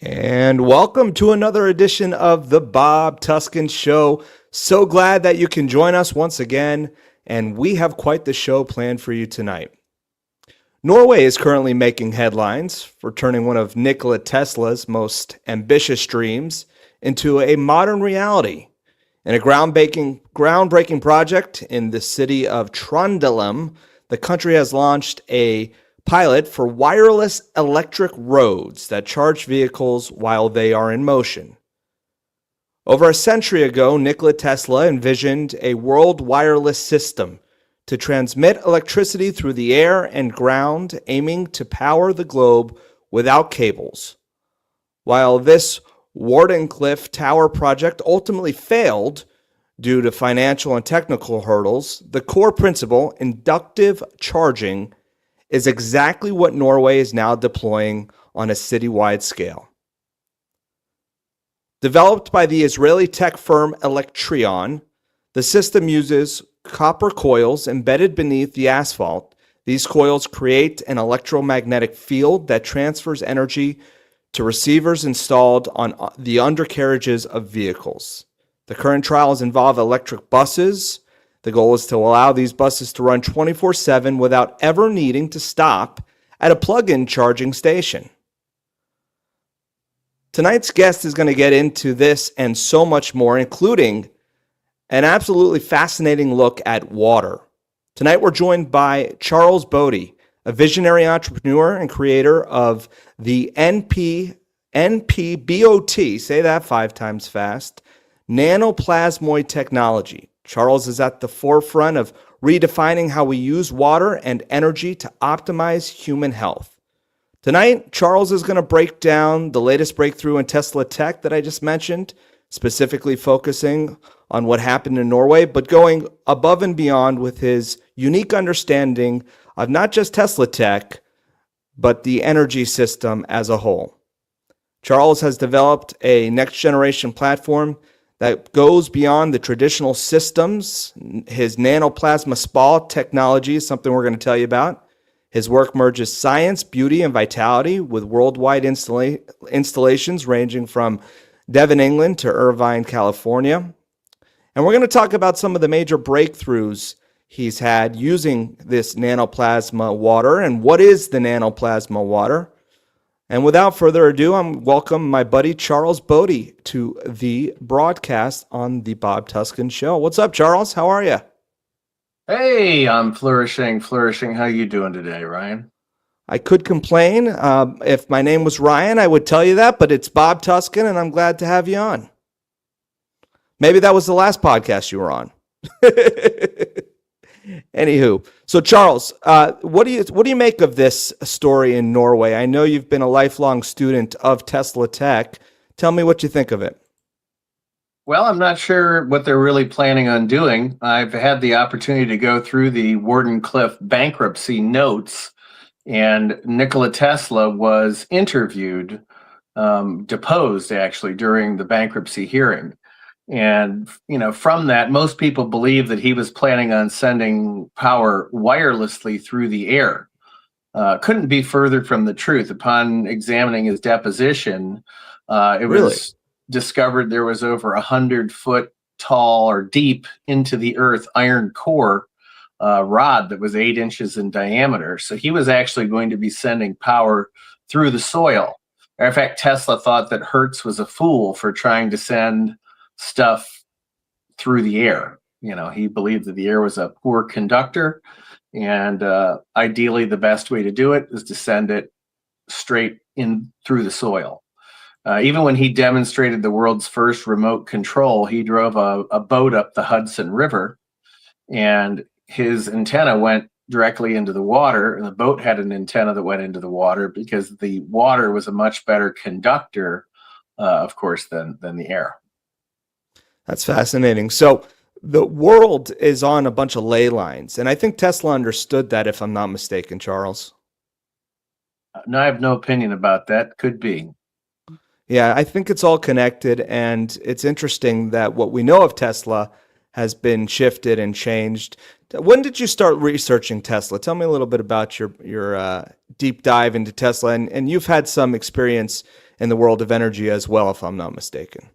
And welcome to another edition of the Bob Tuskin Show. So glad that you can join us once again, and we have quite the show planned for you tonight. Norway is currently making headlines for turning one of Nikola Tesla's most ambitious dreams into a modern reality. In a groundbreaking project in the city of Trondheim, the country has launched a pilot for wireless electric roads that charge vehicles while they are in motion. Over a century ago, Nikola Tesla envisioned a world wireless system to transmit electricity through the air and ground, aiming to power the globe without cables. While this Wardenclyffe Tower project ultimately failed due to financial and technical hurdles, the core principle, inductive charging, is exactly what Norway is now deploying on a citywide scale. Developed by the Israeli tech firm Electrifying, the system uses copper coils embedded beneath the asphalt. These coils create an electromagnetic field that transfers energy to receivers installed on the undercarriages of vehicles. The current trials involve electric buses. The goal is to allow these buses to run 24/7 without ever needing to stop at a plug-in charging station. Tonight's guest is going to get into this and so much more, including an absolutely fascinating look at water. Tonight we're joined by Charlles Bohdy, a visionary entrepreneur and creator of the NPBOT, say that 5 times fast, Nanoplasmoid Technology. Charlles is at the forefront of redefining how we use water and energy to optimize human health. Tonight, Charlles is going to break down the latest breakthrough in Tesla tech that I just mentioned, specifically focusing on what happened in Norway, but going above and beyond with his unique understanding of not just Tesla tech, but the energy system as a whole. Charlles has developed a next-generation platform that goes beyond the traditional systems. His nanoplasma spa technology is something we're going to tell you about. His work merges science, beauty, and vitality with worldwide installations ranging from Devon, England to Irvine, California. And we're going to talk about some of the major breakthroughs he's had using this nanoplasma water and what is the nanoplasma water. And without further ado, I'm welcome my buddy Charlles Bohdy to the broadcast on the Bob Tuskin Show. What's up, Charlles? How are you? Hey, I'm flourishing. How you doing today, Ryan? I could complain. If my name was Ryan, I would tell you that, but it's Bob Tuskin, and I'm glad to have you on. Maybe that was the last podcast you were on. Anywho, so Charlles, what do you make of this story in Norway? I know you've been a lifelong student of Tesla tech. Tell me what you think of it. Well, I'm not sure what they're really planning on doing. I've had the opportunity to go through the Wardenclyffe bankruptcy notes, and Nikola Tesla was interviewed, deposed actually during the bankruptcy hearing. And, from that, most people believe that he was planning on sending power wirelessly through the air. Couldn't be further from the truth. Upon examining his deposition, it was discovered there was over 100-foot tall or deep into the earth iron core rod that was 8 inches in diameter. So he was actually going to be sending power through the soil. In fact, Tesla thought that Hertz was a fool for trying to send stuff through the air. He believed that the air was a poor conductor, and ideally the best way to do it is to send it straight in through the soil. Even when he demonstrated the world's first remote control, he drove a boat up the Hudson River, and his antenna went directly into the water, and the boat had an antenna that went into the water because the water was a much better conductor, of course, than the air. That's fascinating. So the world is on a bunch of ley lines, and I think Tesla understood that, if I'm not mistaken, Charlles. No, I have no opinion about that. Could be. Yeah, I think it's all connected, and it's interesting that what we know of Tesla has been shifted and changed. When did you start researching Tesla? Tell me a little bit about your deep dive into Tesla, and you've had some experience in the world of energy as well, if I'm not mistaken.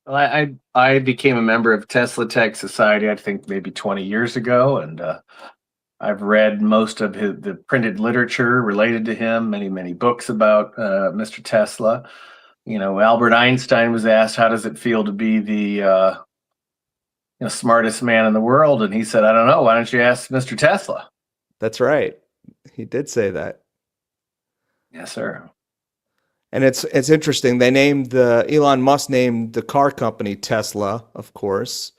Well, I became a member of Tesla Tech Society, I think maybe 20 years ago, and I've read most of the printed literature related to him, many books about Mr. Tesla. Albert Einstein was asked, "How does it feel to be the smartest man in the world?" And he said, "I don't know. Why don't you ask Mr. Tesla?" That's right. He did say that. Yes, sir. And it's interesting. Elon Musk named the car company Tesla, of course,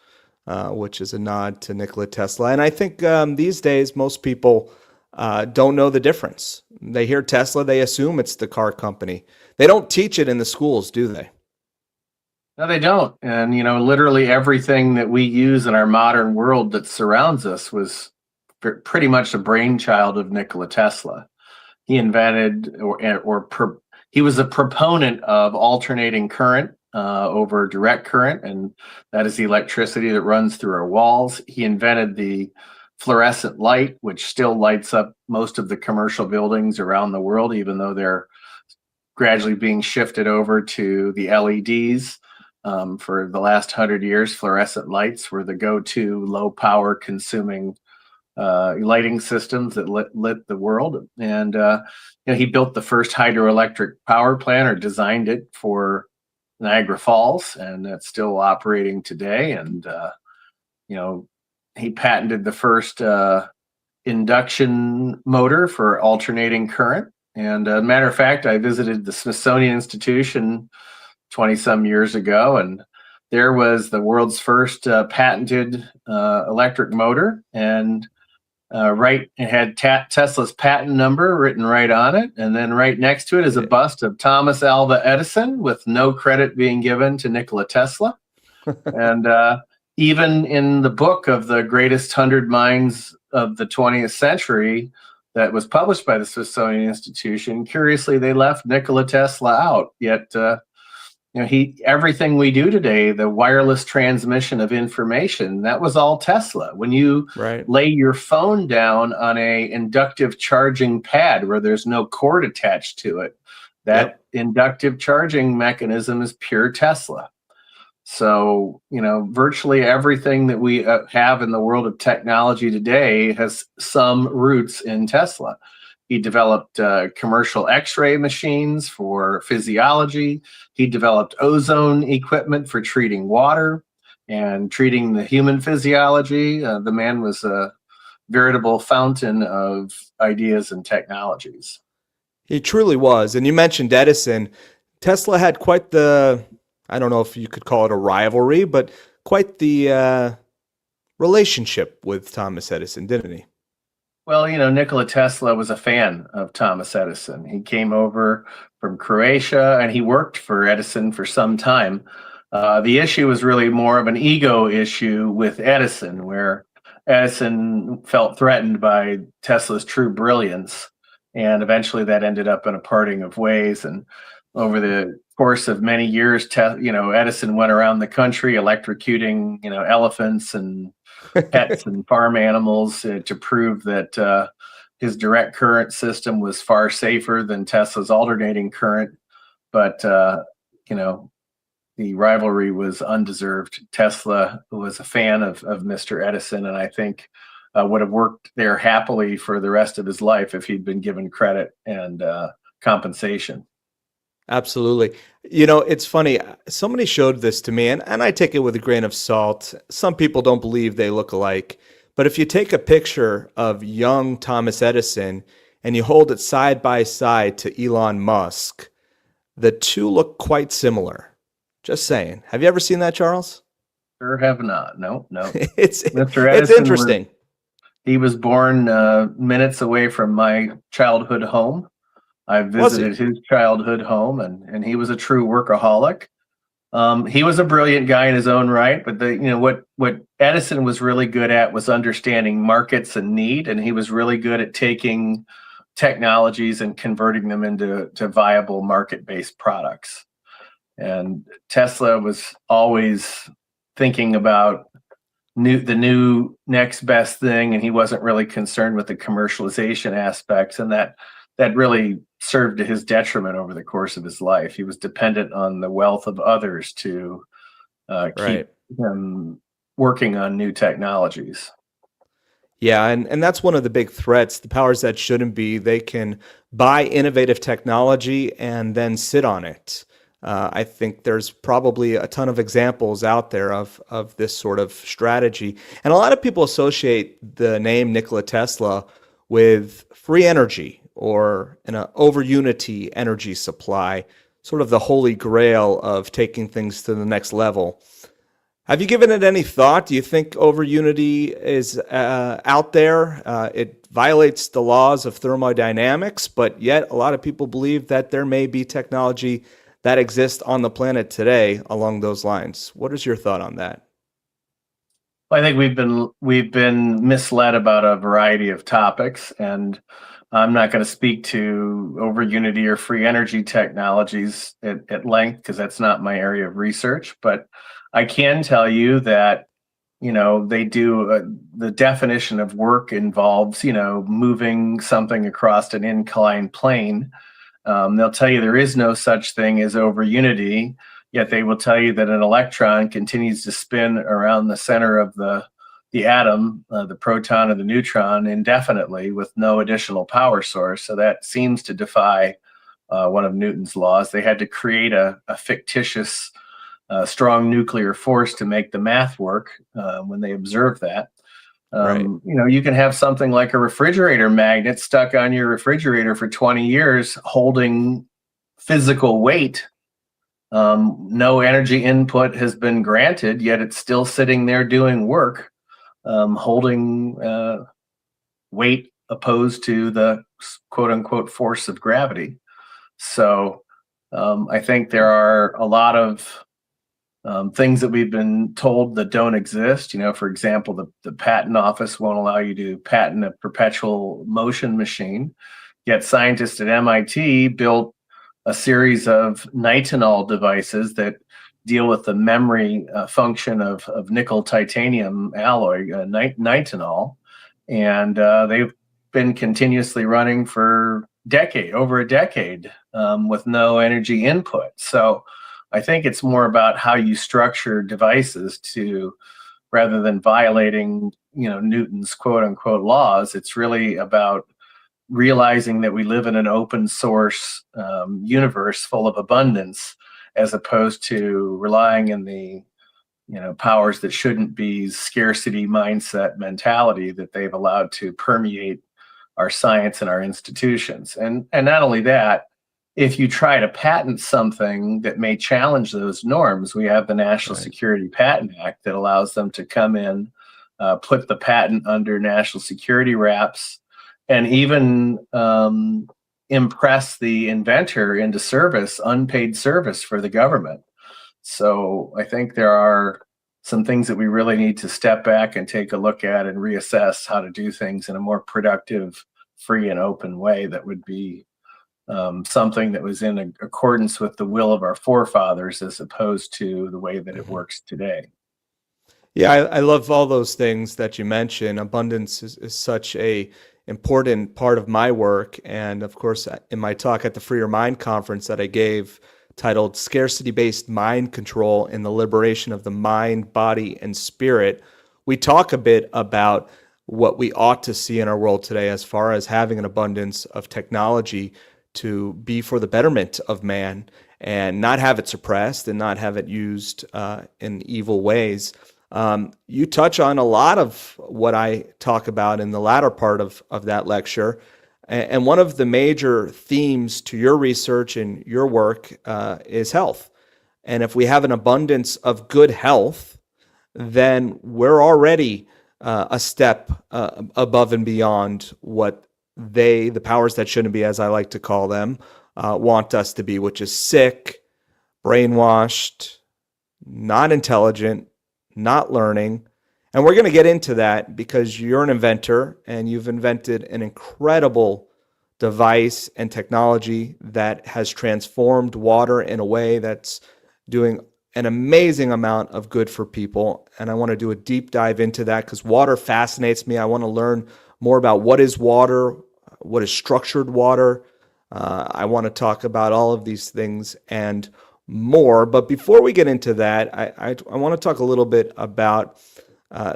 which is a nod to Nikola Tesla. And I think these days most people don't know the difference. They hear Tesla, they assume it's the car company. They don't teach it in the schools, do they? No, they don't. And literally everything that we use in our modern world that surrounds us was pretty much the brainchild of Nikola Tesla. He invented he was a proponent of alternating current over direct current, and that is the electricity that runs through our walls. He invented the fluorescent light, which still lights up most of the commercial buildings around the world, even though they're gradually being shifted over to the LEDs. For the last 100 years, fluorescent lights were the go-to low power consuming lighting systems that lit the world. And he built the first hydroelectric power plant, or designed it, for Niagara Falls, and that's still operating today. And he patented the first induction motor for alternating current. And as a matter of fact, I visited the Smithsonian Institution 20 some years ago, and there was the world's first patented electric motor. And it had Tesla's patent number written right on it, and then right next to it is a bust of Thomas Alva Edison, with no credit being given to Nikola Tesla. And even in the book of the greatest 100 minds of the 20th century that was published by the Smithsonian Institution, curiously they left Nikola Tesla out. Yet everything we do today, the wireless transmission of information, that was all Tesla. When you lay your phone down on a inductive charging pad where there's no cord attached to it, that inductive charging mechanism is pure Tesla. So, virtually everything that we have in the world of technology today has some roots in Tesla. He developed commercial X-ray machines for physiology. He developed ozone equipment for treating water and treating the human physiology. The man was a veritable fountain of ideas and technologies. He truly was. And you mentioned Edison. Tesla had quite I don't know if you could call it a rivalry, but quite the relationship with Thomas Edison, didn't he? Well, Nikola Tesla was a fan of Thomas Edison. He came over from Croatia, and he worked for Edison for some time. The issue was really more of an ego issue with Edison, where Edison felt threatened by Tesla's true brilliance, and eventually that ended up in a parting of ways. And over the course of many years, Edison went around the country electrocuting, elephants and pets and farm animals to prove that his direct current system was far safer than Tesla's alternating current. But the rivalry was undeserved. Tesla was a fan of Mr. Edison, and I think would have worked there happily for the rest of his life if he'd been given credit and compensation. Absolutely. It's funny. Somebody showed this to me, and I take it with a grain of salt. Some people don't believe they look alike. But if you take a picture of young Thomas Edison and you hold it side by side to Elon Musk, the two look quite similar. Just saying. Have you ever seen that, Charles? Sure have not. No. It's Mr. Edison, it's interesting. He was born minutes away from my childhood home. I visited his childhood home, and he was a true workaholic. He was a brilliant guy in his own right, but what Edison was really good at was understanding markets and need, and he was really good at taking technologies and converting them into viable market-based products. And Tesla was always thinking about the new next best thing, and he wasn't really concerned with the commercialization aspects, and that that really served to his detriment over the course of his life. He was dependent on the wealth of others to keep Right. him working on new technologies. Yeah, and that's one of the big threats. The powers that shouldn't be, they can buy innovative technology and then sit on it. I think there's probably a ton of examples out there of this sort of strategy. And a lot of people associate the name Nikola Tesla with free energy or an over unity energy supply, sort of the holy grail of taking things to the next level. Have you given it any thought? Do you think over unity is out there? It violates the laws of thermodynamics, but yet a lot of people believe that there may be technology that exists on the planet today along those lines. What is your thought on that? I think we've been misled about a variety of topics, and I'm not going to speak to over unity or free energy technologies at length because that's not my area of research. But I can tell you that they do the definition of work involves moving something across an inclined plane. They'll tell you there is no such thing as over unity, yet they will tell you that an electron continues to spin around the center of the atom, the proton or the neutron, indefinitely with no additional power source. So that seems to defy one of Newton's laws. They had to create a fictitious strong nuclear force to make the math work when they observed that. Right. You can have something like a refrigerator magnet stuck on your refrigerator for 20 years holding physical weight. No energy input has been granted, yet it's still sitting there doing work, holding weight opposed to the quote unquote force of gravity. So I think there are a lot of things that we've been told that don't exist. For example, the patent office won't allow you to patent a perpetual motion machine. Yet scientists at MIT built a series of nitinol devices that deal with the memory function of nickel titanium alloy, nitinol. And they've been continuously running for over a decade with no energy input. So I think it's more about how you structure devices rather than violating, Newton's quote unquote laws. It's really about realizing that we live in an open source universe full of abundance, as opposed to relying in the, powers that shouldn't be scarcity mindset mentality that they've allowed to permeate our science and our institutions. And not only that, if you try to patent something that may challenge those norms, we have the National Right. Security Patent Act that allows them to come in, put the patent under national security wraps, and even impress the inventor into service, unpaid service for the government. So I think there are some things that we really need to step back and take a look at and reassess how to do things in a more productive, free, and open way that would be something that was in accordance with the will of our forefathers as opposed to the way that it works today. Yeah, I love all those things that you mentioned. Abundance is such a important part of my work. And of course, in my talk at the Free Your Mind conference that I gave titled Scarcity-Based Mind Control in the Liberation of the Mind, Body, and Spirit, we talk a bit about what we ought to see in our world today as far as having an abundance of technology to be for the betterment of man and not have it suppressed and not have it used in evil ways. You touch on a lot of what I talk about in the latter part of that lecture. And one of the major themes to your research and your work is health. And if we have an abundance of good health, then we're already a step above and beyond what the powers that shouldn't be, as I like to call them, want us to be, which is sick, brainwashed, not intelligent, not learning. And we're going to get into that because you're an inventor and you've invented an incredible device and technology that has transformed water in a way that's doing an amazing amount of good for people. And I want to do a deep dive into that because water fascinates me. I want to learn more about what is water, what is structured water. I want to talk about all of these things and more. But before we get into that, I want to talk a little bit about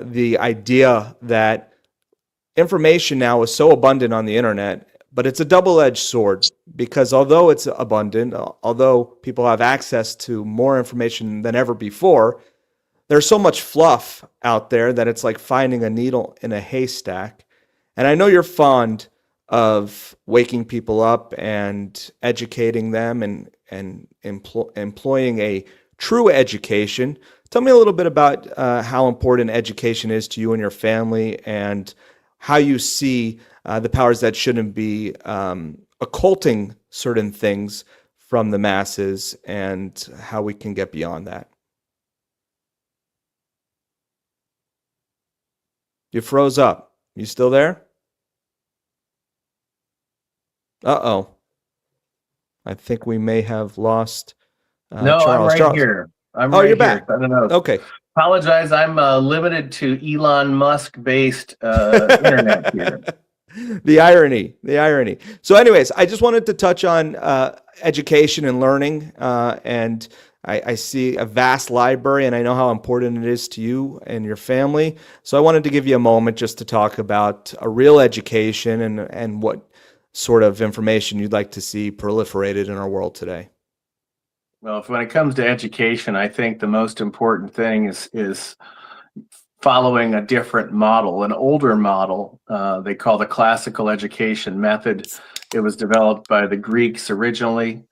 the idea that information now is so abundant on the internet, but it's a double-edged sword because although it's abundant, although people have access to more information than ever before, there's so much fluff out there that it's like finding a needle in a haystack. And I know you're fond of waking people up and educating them and employing a true education. Tell me a little bit about how important education is to you and your family, and how you see the powers that shouldn't be occulting certain things from the masses, and how we can get beyond that. You froze up. You still there? Uh-oh. I think we may have lost No, Charles. I'm right Charles. here. I'm Oh, right you're here. back. I don't know. Okay. Apologize. I'm limited to Elon Musk-based internet here. The irony. So anyways, I just wanted to touch on education and learning, and I see a vast library, and I know how important it is to you and your family. So I wanted to give you a moment just to talk about a real education and what sort of information you'd like to see proliferated in our world today. Well, when it comes to education, I think the most important thing is following a different model, an older model they call the classical education method. It was developed by the Greeks originally,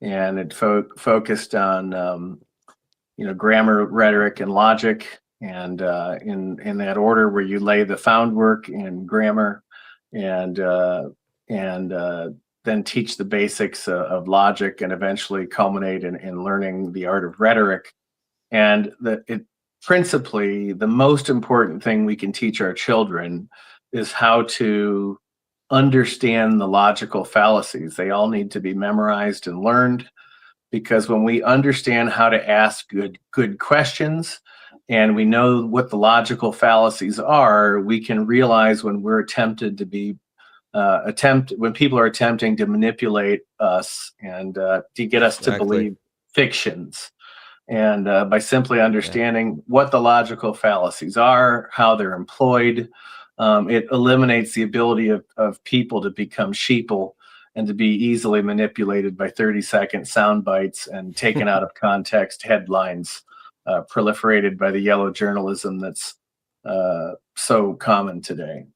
and it focused on grammar, rhetoric, and logic, and in that order, where you lay the groundwork in grammar and then teach the basics of logic, and eventually culminate in learning the art of rhetoric. And principally, the most important thing we can teach our children is how to understand the logical fallacies. They all need to be memorized and learned, because when we understand how to ask good questions, and we know what the logical fallacies are, we can realize when we're tempted to be when people are attempting to manipulate us and to get us to believe fictions. And by simply understanding what the logical fallacies are, how they're employed, it eliminates the ability of people to become sheeple and to be easily manipulated by 30-second sound bites and taken out of context headlines proliferated by the yellow journalism that's so common today.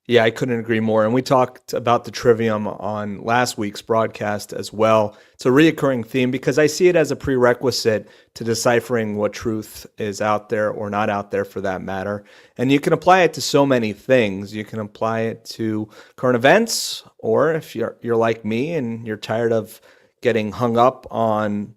Yeah, I couldn't agree more. And we talked about the trivium on last week's broadcast as well. It's a reoccurring theme because I see it as a prerequisite to deciphering what truth is out there or not out there, for that matter. And you can apply it to so many things. You can apply it to current events, or if you're like me and you're tired of getting hung up on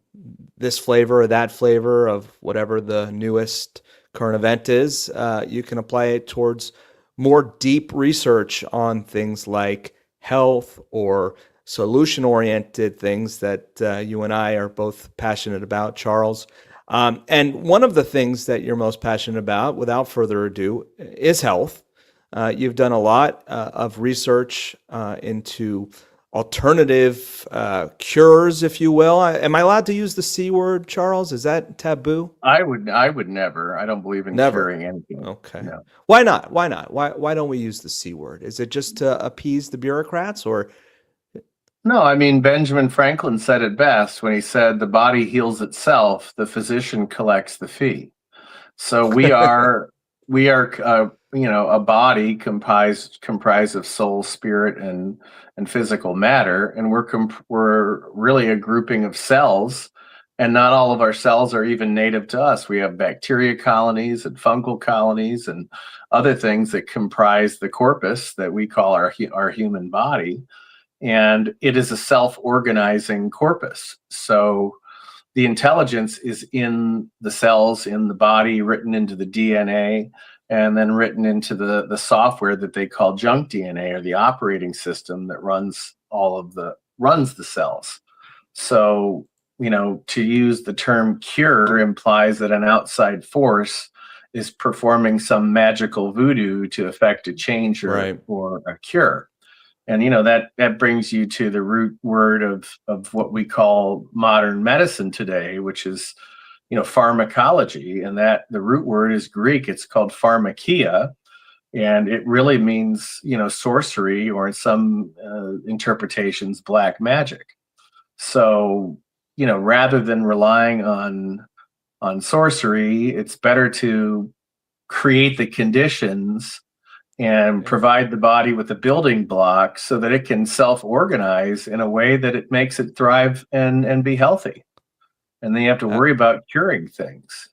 this flavor or that flavor of whatever the newest current event is, you can apply it towards more deep research on things like health or solution-oriented things that you and I are both passionate about, Charles. And one of the things that you're most passionate about, without further ado, is health. You've done a lot of research into alternative cures, if you will. Am I allowed to use the C word, Charles? Is that taboo? I would never. I don't believe in curing anything. Okay. No. Why not? Why don't we use the C word? Is it just to appease the bureaucrats, or? No, I mean, Benjamin Franklin said it best when he said, "The body heals itself, the physician collects the fee." So we are a body comprised of soul, spirit, and physical matter, and we're really a grouping of cells, and not all of our cells are even native to us. We have bacteria colonies and fungal colonies and other things that comprise the corpus that we call our human body, and it is a self-organizing corpus. So the intelligence is in the cells in the body, written into the DNA, and then written into the software that they call junk DNA, or the operating system that runs the cells. So, to use the term cure implies that an outside force is performing some magical voodoo to effect a change or a cure. And that brings you to the root word of what we call modern medicine today, which is pharmacology. And that the root word is Greek. It's called pharmakia, and it really means sorcery, or in some interpretations, black magic. So rather than relying on sorcery, it's better to create the conditions and provide the body with the building blocks so that it can self-organize in a way that it makes it thrive and be healthy. And then you have to worry about curing things.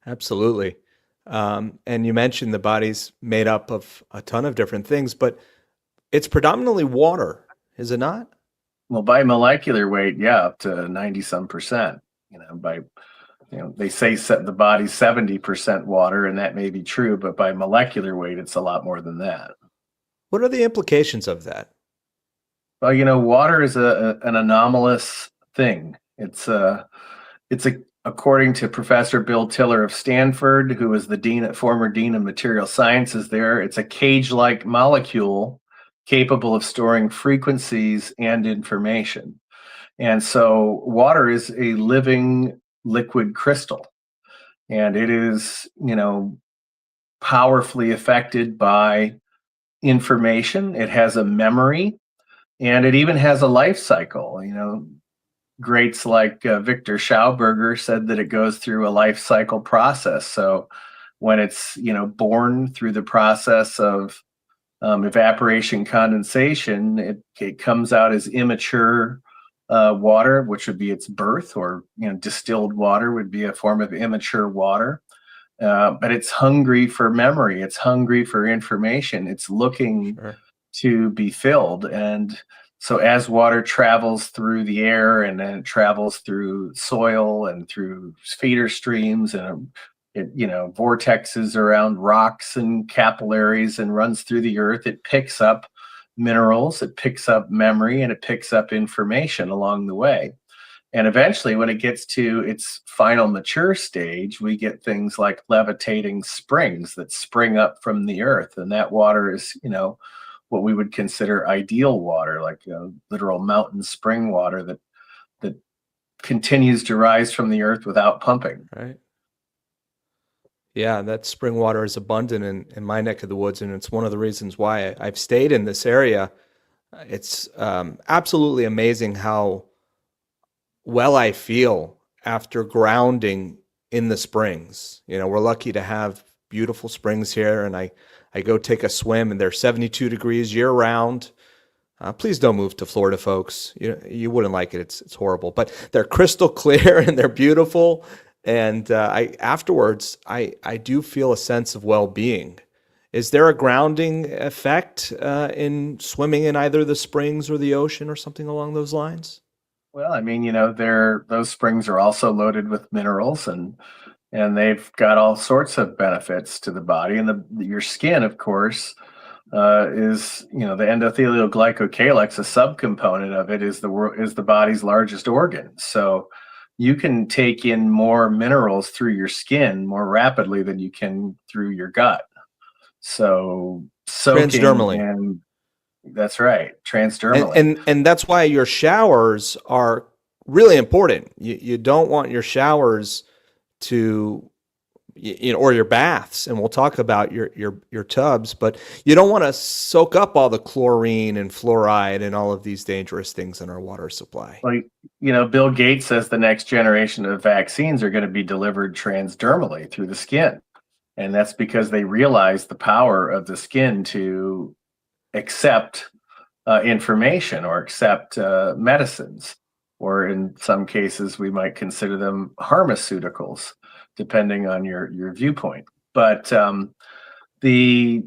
Absolutely. And you mentioned the body's made up of a ton of different things, but it's predominantly water, is it not? Well, by molecular weight, yeah, up to 90 some percent. They say the body's 70% water, and that may be true, but by molecular weight, it's a lot more than that. What are the implications of that? Well, water is an anomalous thing. It's according to Professor Bill Tiller of Stanford, who was the former dean of material sciences there, it's a cage-like molecule capable of storing frequencies and information. And so water is a living liquid crystal, and it is, powerfully affected by information. It has a memory, and it even has a life cycle. Greats like Victor Schauberger said that it goes through a life cycle process. So when it's, born through the process of evaporation condensation, it comes out as immature water, which would be its birth, or distilled water would be a form of immature water. But it's hungry for memory. It's hungry for information. It's looking to be filled. And so as water travels through the air, and then it travels through soil and through feeder streams, and it vortexes around rocks and capillaries and runs through the earth, it picks up minerals, it picks up memory, and it picks up information along the way. And eventually, when it gets to its final mature stage, we get things like levitating springs that spring up from the earth. And that water is, what we would consider ideal water, like literal mountain spring water that continues to rise from the earth without pumping. Right. Yeah, that spring water is abundant in my neck of the woods, and it's one of the reasons why I've stayed in this area. It's absolutely amazing how well I feel after grounding in the springs. We're lucky to have beautiful springs here, and I go take a swim, and they're 72 degrees year round. Please don't move to Florida, folks. You wouldn't like it. It's horrible, but they're crystal clear and they're beautiful. And afterwards, I do feel a sense of well-being. Is there a grounding effect in swimming in either the springs or the ocean or something along those lines? Well, those springs are also loaded with minerals, and they've got all sorts of benefits to the body. And your skin, of course, is the endothelial glycocalyx. A subcomponent of it is the body's largest organ. So you can take in more minerals through your skin more rapidly than you can through your gut. So soaking, transdermally. and that's right, transdermally. And that's why your showers are really important. You don't want your showers to, or your baths, and we'll talk about your tubs, but you don't want to soak up all the chlorine and fluoride and all of these dangerous things in our water supply. Like, Bill Gates says the next generation of vaccines are going to be delivered transdermally through the skin. And that's because they realize the power of the skin to accept information, or accept medicines, or in some cases, we might consider them pharmaceuticals, depending on your viewpoint. But the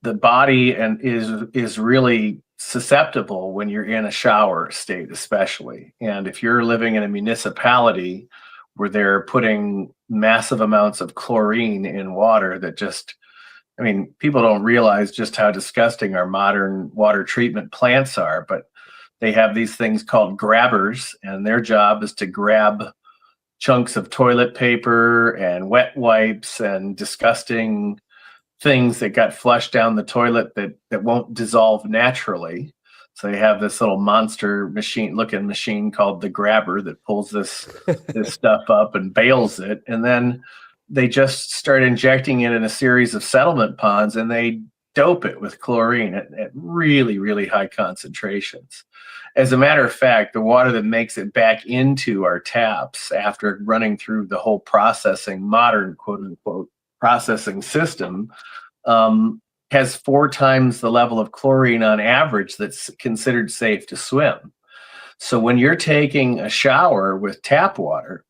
body is really susceptible when you're in a shower state, especially. And if you're living in a municipality where they're putting massive amounts of chlorine in water that people don't realize just how disgusting our modern water treatment plants are, but they have these things called grabbers, and their job is to grab chunks of toilet paper and wet wipes and disgusting things that got flushed down the toilet that won't dissolve naturally. So they have this little monster looking machine called the grabber that pulls this stuff up and bails it. And then they just start injecting it in a series of settlement ponds, and they dope it with chlorine at really, really high concentrations. As a matter of fact, the water that makes it back into our taps after running through the whole modern quote unquote processing system, has 4 times the level of chlorine on average that's considered safe to swim. So when you're taking a shower with tap water,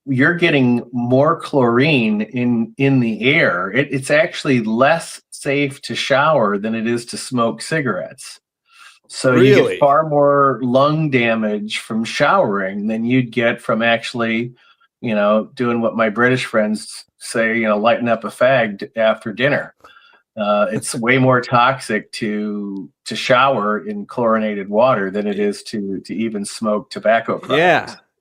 you're getting more chlorine in the air. It's actually less safe to shower than it is to smoke cigarettes. So you get far more lung damage from showering than you'd get from actually, doing what my British friends say, lighting up a fag after dinner. It's way more toxic to shower in chlorinated water than it is to even smoke tobacco products.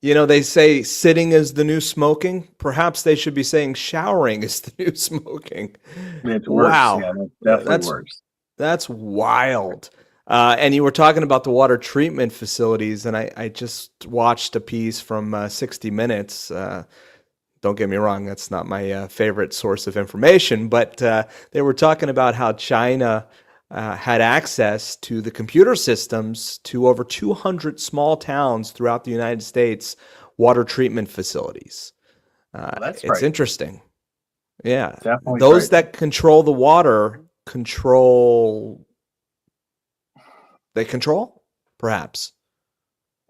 Yeah. They say sitting is the new smoking. Perhaps they should be saying showering is the new smoking. It's worse. Wow. Yeah, definitely worse. That's wild. And you were talking about the water treatment facilities, and I just watched a piece from 60 Minutes. Don't get me wrong, that's not my favorite source of information, but they were talking about how China had access to the computer systems to over 200 small towns throughout the United States, water treatment facilities. That's it's right. interesting. Yeah. Definitely Those right. that control the water control, perhaps.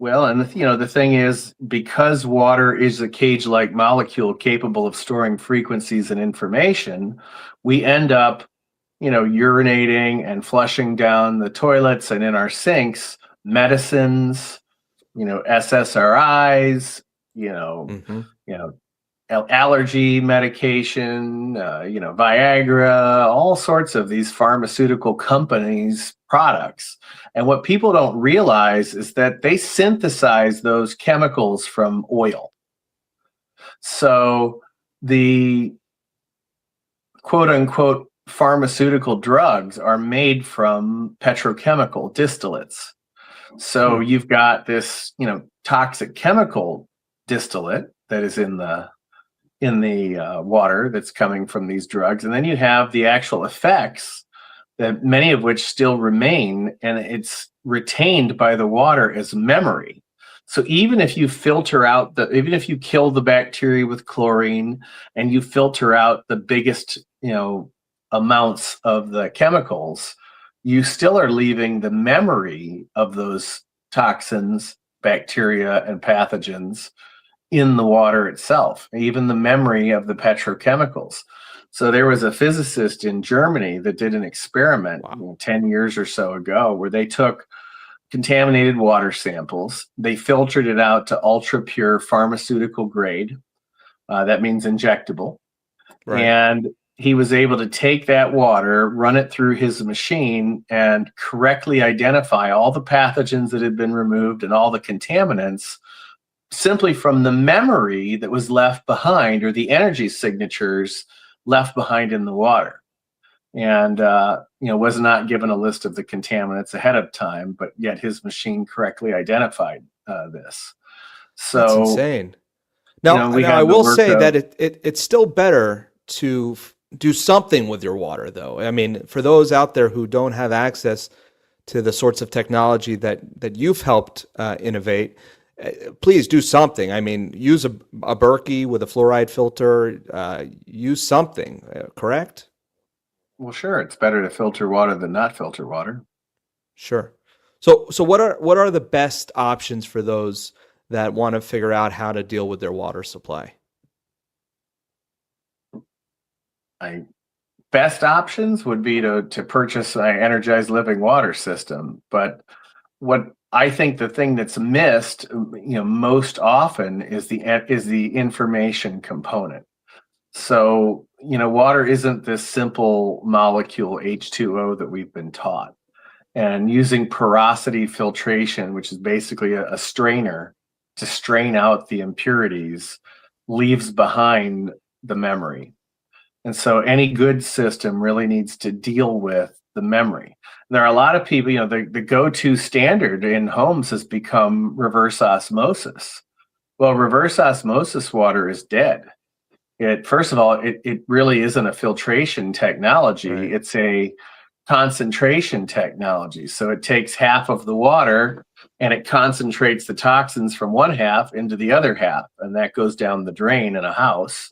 Well, and the thing is, because water is a cage-like molecule capable of storing frequencies and information, we end up, urinating and flushing down the toilets and in our sinks, medicines, SSRIs, allergy medication, Viagra, all sorts of these pharmaceutical companies' products. And what people don't realize is that they synthesize those chemicals from oil. So the quote unquote pharmaceutical drugs are made from petrochemical distillates. So you've got this, toxic chemical distillate that is in the water that's coming from these drugs. And then you have the actual effects, that many of which still remain, and it's retained by the water as memory. So even if you even if you kill the bacteria with chlorine and you filter out the biggest, amounts of the chemicals, you still are leaving the memory of those toxins, bacteria, and pathogens in the water itself, even the memory of the petrochemicals. So there was a physicist in Germany that did an experiment 10 years or so ago where they took contaminated water samples, they filtered it out to ultra pure pharmaceutical grade. That means injectable. Right. And he was able to take that water, run it through his machine, and correctly identify all the pathogens that had been removed and all the contaminants simply from the memory that was left behind, or the energy signatures left behind in the water. And was not given a list of the contaminants ahead of time, but yet his machine correctly identified this. So that's insane. Now I will say that it's still better to do something with your water, though. I mean, for those out there who don't have access to the sorts of technology that you've helped innovate, please do something. I mean, use a Berkey with a fluoride filter. Use something, correct? Well, sure. It's better to filter water than not filter water. Sure. So what are the best options for those that want to figure out how to deal with their water supply? Best options would be to purchase an Energize living water system. But what I think the thing that's missed, most often is the information component. So, water isn't this simple molecule H2O that we've been taught. And using porosity filtration, which is basically a strainer to strain out the impurities, leaves behind the memory. And so any good system really needs to deal with the memory. There are a lot of people, the go-to standard in homes has become reverse osmosis. Well, reverse osmosis water is dead. First of all, it really isn't a filtration technology. Right. It's a concentration technology. So it takes half of the water and it concentrates the toxins from one half into the other half, and that goes down the drain in a house.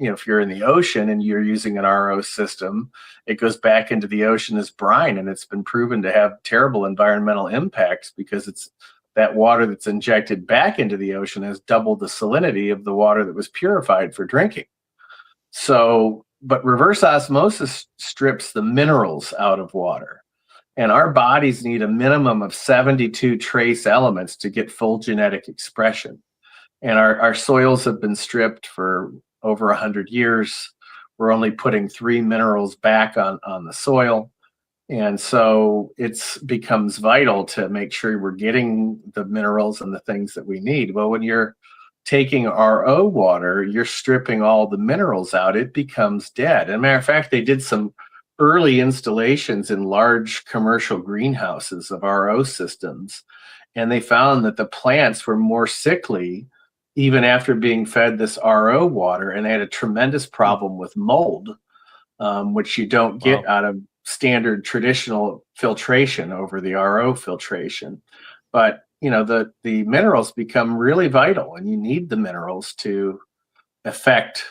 If you're in the ocean and you're using an RO system, it goes back into the ocean as brine, and it's been proven to have terrible environmental impacts because it's that water that's injected back into the ocean has double the salinity of the water that was purified for drinking. So, but reverse osmosis strips the minerals out of water. And our bodies need a minimum of 72 trace elements to get full genetic expression. And our soils have been stripped for over 100 years. We're only putting 3 minerals back on the soil. And so it becomes vital to make sure we're getting the minerals and the things that we need. Well, when you're taking RO water, you're stripping all the minerals out. It becomes dead. As a matter of fact, they did some early installations in large commercial greenhouses of RO systems, and they found that the plants were more sickly even after being fed this RO water, and they had a tremendous problem with mold, which you don't get out of standard traditional filtration over the RO filtration. But the minerals become really vital, and you need the minerals to affect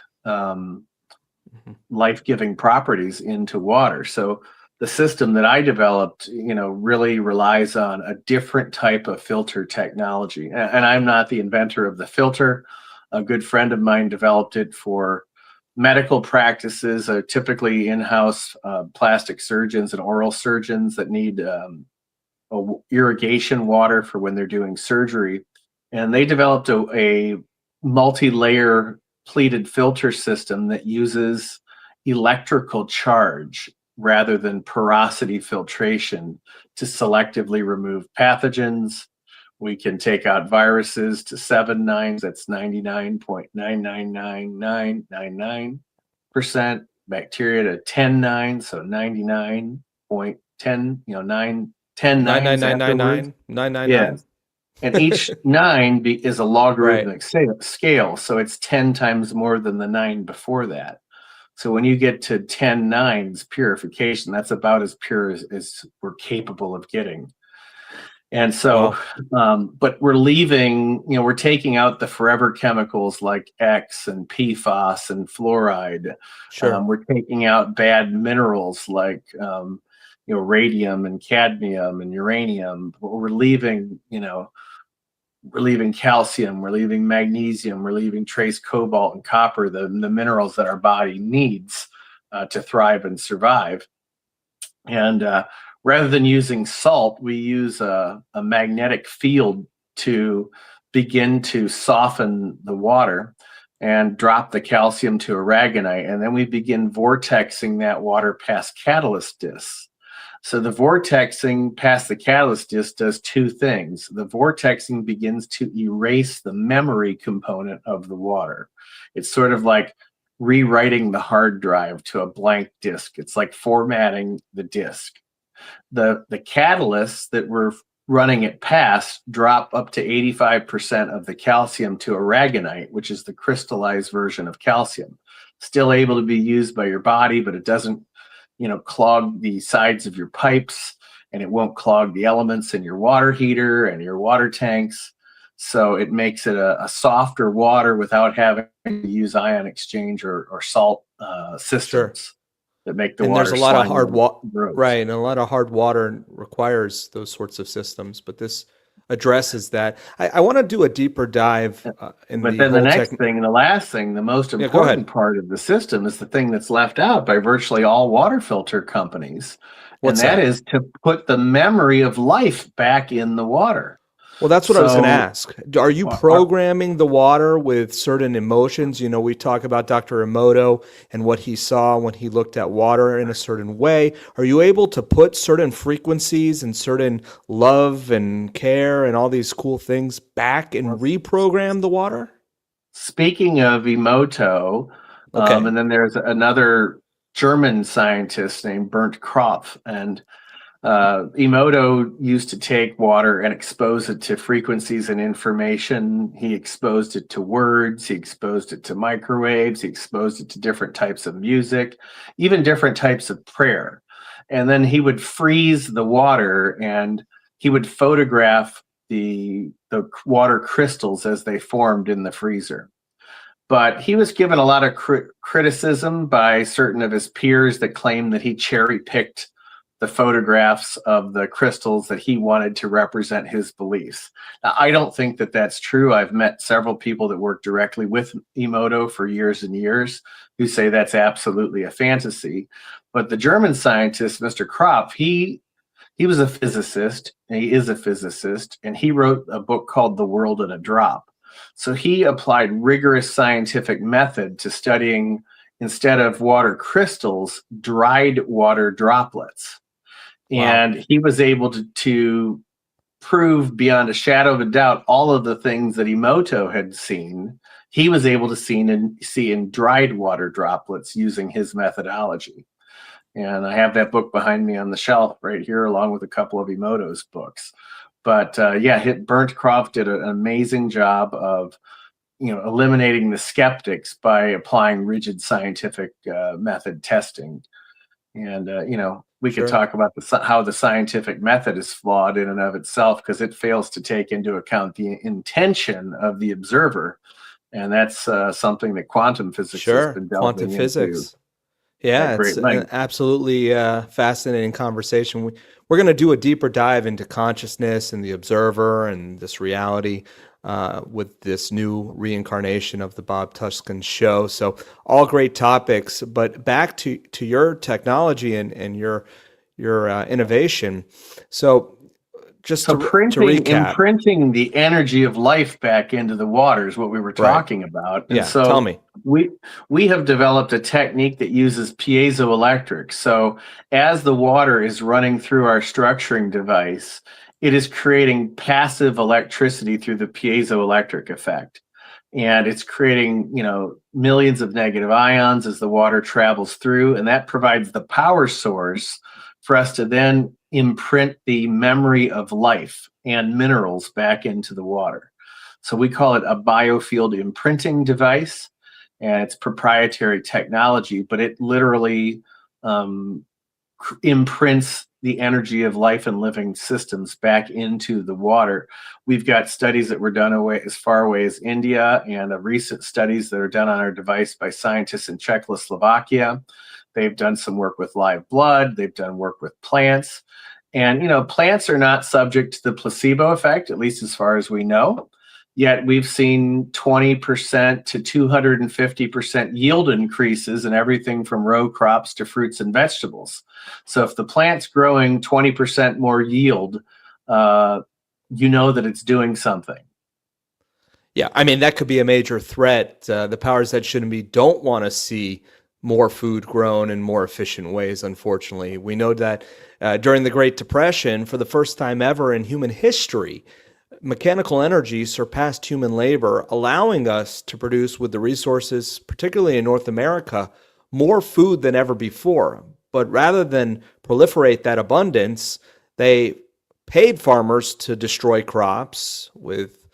life-giving properties into water. So the system that I developed, really relies on a different type of filter technology. And I'm not the inventor of the filter. A good friend of mine developed it for medical practices, typically in-house plastic surgeons and oral surgeons that need irrigation water for when they're doing surgery. And they developed a multi-layer pleated filter system that uses electrical charge rather than porosity filtration to selectively remove pathogens. We can take out viruses to 7 nines, that's 99.9999999%. Bacteria to 10 nines, so 99.10, 10 nines afterwards. 99999. Yes. And each 9 is a logarithmic scale, so it's 10 times more than the 9 before that. So when you get to 10 nines purification, that's about as pure as we're capable of getting. And so, but we're leaving, we're taking out the forever chemicals like X and PFAS and fluoride. Sure. We're taking out bad minerals like, radium and cadmium and uranium. We're leaving, we're leaving calcium, we're leaving magnesium, we're leaving trace cobalt and copper, the minerals that our body needs to thrive and survive. And rather than using salt, we use a magnetic field to begin to soften the water and drop the calcium to aragonite. And then we begin vortexing that water past catalyst discs. So the vortexing past the catalyst disc does 2 things. The vortexing begins to erase the memory component of the water. It's sort of like rewriting the hard drive to a blank disk. It's like formatting the disk. The catalysts that we're running it past drop up to 85% of the calcium to aragonite, which is the crystallized version of calcium. Still able to be used by your body, but it doesn't clog the sides of your pipes, and it won't clog the elements in your water heater and your water tanks. So it makes it a softer water without having to use ion exchange or salt systems that make the water. And there's a lot of hard water, right? And a lot of hard water requires those sorts of systems, but this addresses that. I want to do a deeper dive but then the next thing and the last thing, the most important part of the system is the thing that's left out by virtually all water filter companies. And that is to put the memory of life back in the water. Well, that's what I was going to ask. Are you programming the water with certain emotions? We talk about Dr. Emoto and what he saw when he looked at water in a certain way. Are you able to put certain frequencies and certain love and care and all these cool things back and reprogram the water? Speaking of Emoto, Okay. And then there's another German scientist named Bernd Kropf, and Emoto used to take water and expose it to frequencies and information. He exposed it to words, he exposed it to microwaves, he exposed it to different types of music, even different types of prayer. And then he would freeze the water and he would photograph the water crystals as they formed in the freezer. But he was given a lot of criticism by certain of his peers that claimed that he cherry picked the photographs of the crystals that he wanted to represent his beliefs. Now, I don't think that that's true. I've met several people that work directly with Emoto for years and years who say that's absolutely a fantasy. But the German scientist, Mr. Kropf, he was a physicist, and he is a physicist, and he wrote a book called The World in a Drop. So he applied rigorous scientific method to studying, instead of water crystals, dried water droplets. Wow. And he was able to prove beyond a shadow of a doubt all of the things that Emoto had seen. He was able to see in dried water droplets using his methodology. And I have that book behind me on the shelf right here, along with a couple of Emoto's books. But Bernd Kropf did an amazing job of, eliminating the skeptics by applying rigid scientific method testing. And we could talk about how the scientific method is flawed in and of itself, because it fails to take into account the intention of the observer, and that's something that quantum physics has been delving quantum physics. Into. Yeah, it's an absolutely fascinating conversation. We're going to do a deeper dive into consciousness and the observer and this reality with this new reincarnation of the Bob Tuskin show. So all great topics, but back to your technology and your innovation. So just to recap. Imprinting the energy of life back into the water is what we were talking about. And so tell me. We have developed a technique that uses piezoelectric. So as the water is running through our structuring device, it is creating passive electricity through the piezoelectric effect. And it's creating, millions of negative ions as the water travels through, and that provides the power source for us to then imprint the memory of life and minerals back into the water. So we call it a biofield imprinting device, and it's proprietary technology, but it literally imprints the energy of life and living systems back into the water. We've got studies that were done as far away as India, and recent studies that are done on our device by scientists in Czechoslovakia. They've done some work with live blood. They've done work with plants. And, plants are not subject to the placebo effect, at least as far as we know. Yet we've seen 20% to 250% yield increases in everything from row crops to fruits and vegetables. So if the plant's growing 20% more yield, that it's doing something. Yeah, I mean, that could be a major threat. The powers that shouldn't be don't want to see more food grown in more efficient ways, unfortunately. We know that during the Great Depression, for the first time ever in human history, mechanical energy surpassed human labor, allowing us to produce with the resources, particularly in North America, more food than ever before. But rather than proliferate that abundance, they paid farmers to destroy crops, with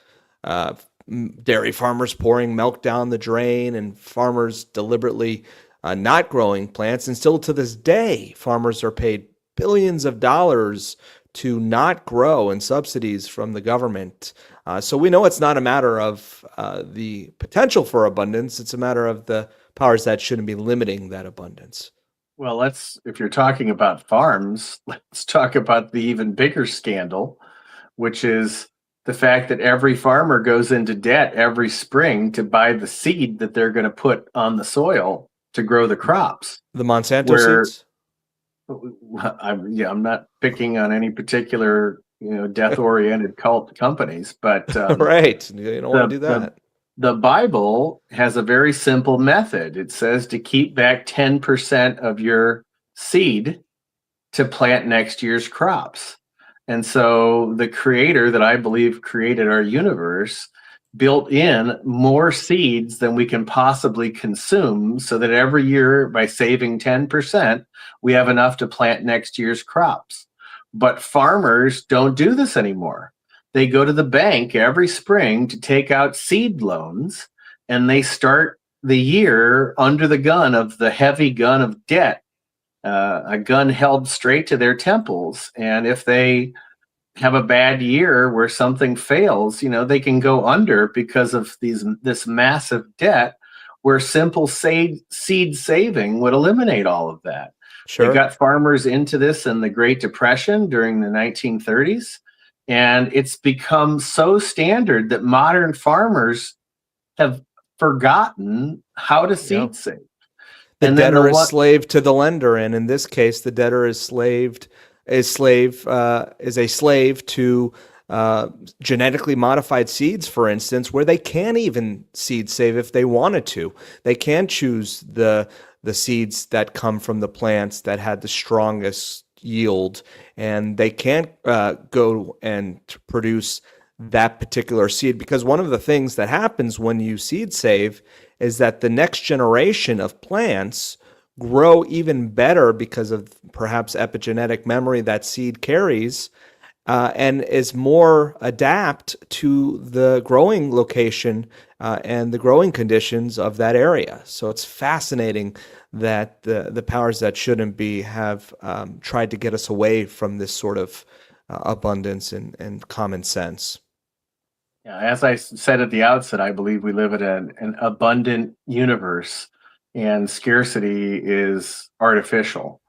dairy farmers pouring milk down the drain and farmers deliberately not growing plants. And still to this day, farmers are paid billions of dollars to not grow, and subsidies from the government. So we know it's not a matter of the potential for abundance. It's a matter of the powers that shouldn't be limiting that abundance. Well, if you're talking about farms, let's talk about the even bigger scandal, which is the fact that every farmer goes into debt every spring to buy the seed that they're going to put on the soil to grow the crops. The Monsanto seeds? I'm not picking on any particular, death-oriented cult companies, but right, you don't want to do that. The Bible has a very simple method. It says to keep back 10% of your seed to plant next year's crops. And so the creator that I believe created our universe built in more seeds than we can possibly consume, so that every year, by saving 10%, we have enough to plant next year's crops. But farmers don't do this anymore. They go to the bank every spring to take out seed loans, and they start the year under the gun of the heavy gun of debt, a gun held straight to their temples. And if they have a bad year where something fails, they can go under because of this massive debt, where simple seed saving would eliminate all of that. They Sure. got farmers into this in the Great Depression during the 1930s, and it's become so standard that modern farmers have forgotten how to Yeah. seed save. The And then debtor is slave to the lender, and in this case, the debtor is a slave to genetically modified seeds, for instance, where they can't even seed save if they wanted to. They can choose the seeds that come from the plants that had the strongest yield, and they can't go and produce that particular seed, because one of the things that happens when you seed save is that the next generation of plants grow even better because of perhaps epigenetic memory that seed carries, and is more adapt to the growing location and the growing conditions of that area. So it's fascinating that the powers that shouldn't be have tried to get us away from this sort of abundance and common sense. Yeah, as I said at the outset, I believe we live in an abundant universe, and scarcity is artificial.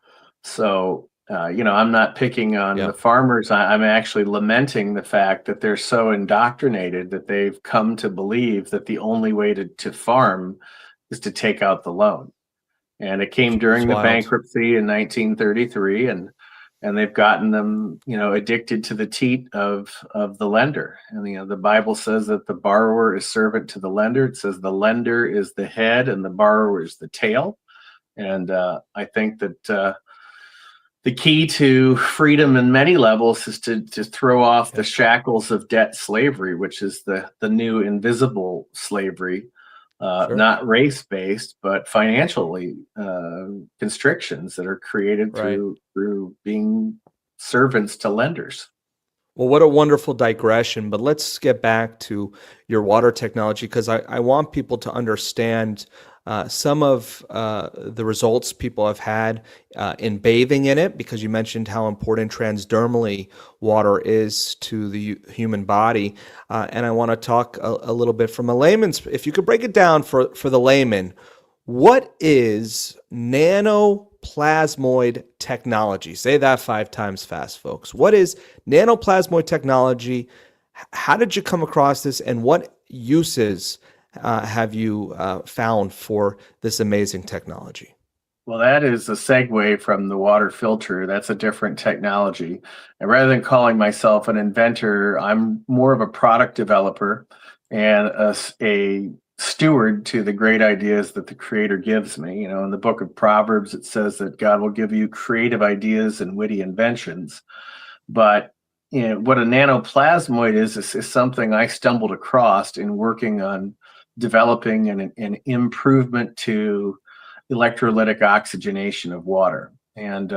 So, I'm not picking on Yeah. the farmers. I'm actually lamenting the fact that they're so indoctrinated that they've come to believe that the only way to farm is to take out the loan. And it came It's during the wild. bankruptcy in 1933, and they've gotten them, addicted to the teat of the lender. And the Bible says that the borrower is servant to the lender. It says the lender is the head and the borrower is the tail. And I think that the key to freedom in many levels is to throw off the shackles of debt slavery, which is the new invisible slavery. Sure. Not race-based, but financially constrictions that are created Right. through being servants to lenders. Well, what a wonderful digression. But let's get back to your water technology, because I want people to understand some of the results people have had in bathing in it, because you mentioned how important transdermally water is to the human body. And I want to talk a little bit from a layman's, if you could break it down for the layman, what is nanoplasmoid technology? Say that 5 times fast, folks. What is nanoplasmoid technology? How did you come across this, and what uses have you found for this amazing technology? Well, that is a segue from the water filter. That's a different technology. And rather than calling myself an inventor, I'm more of a product developer and a steward to the great ideas that the Creator gives me. In the book of Proverbs, it says that God will give you creative ideas and witty inventions. But what a nanoplasmoid is something I stumbled across in working on developing an improvement to electrolytic oxygenation of water. And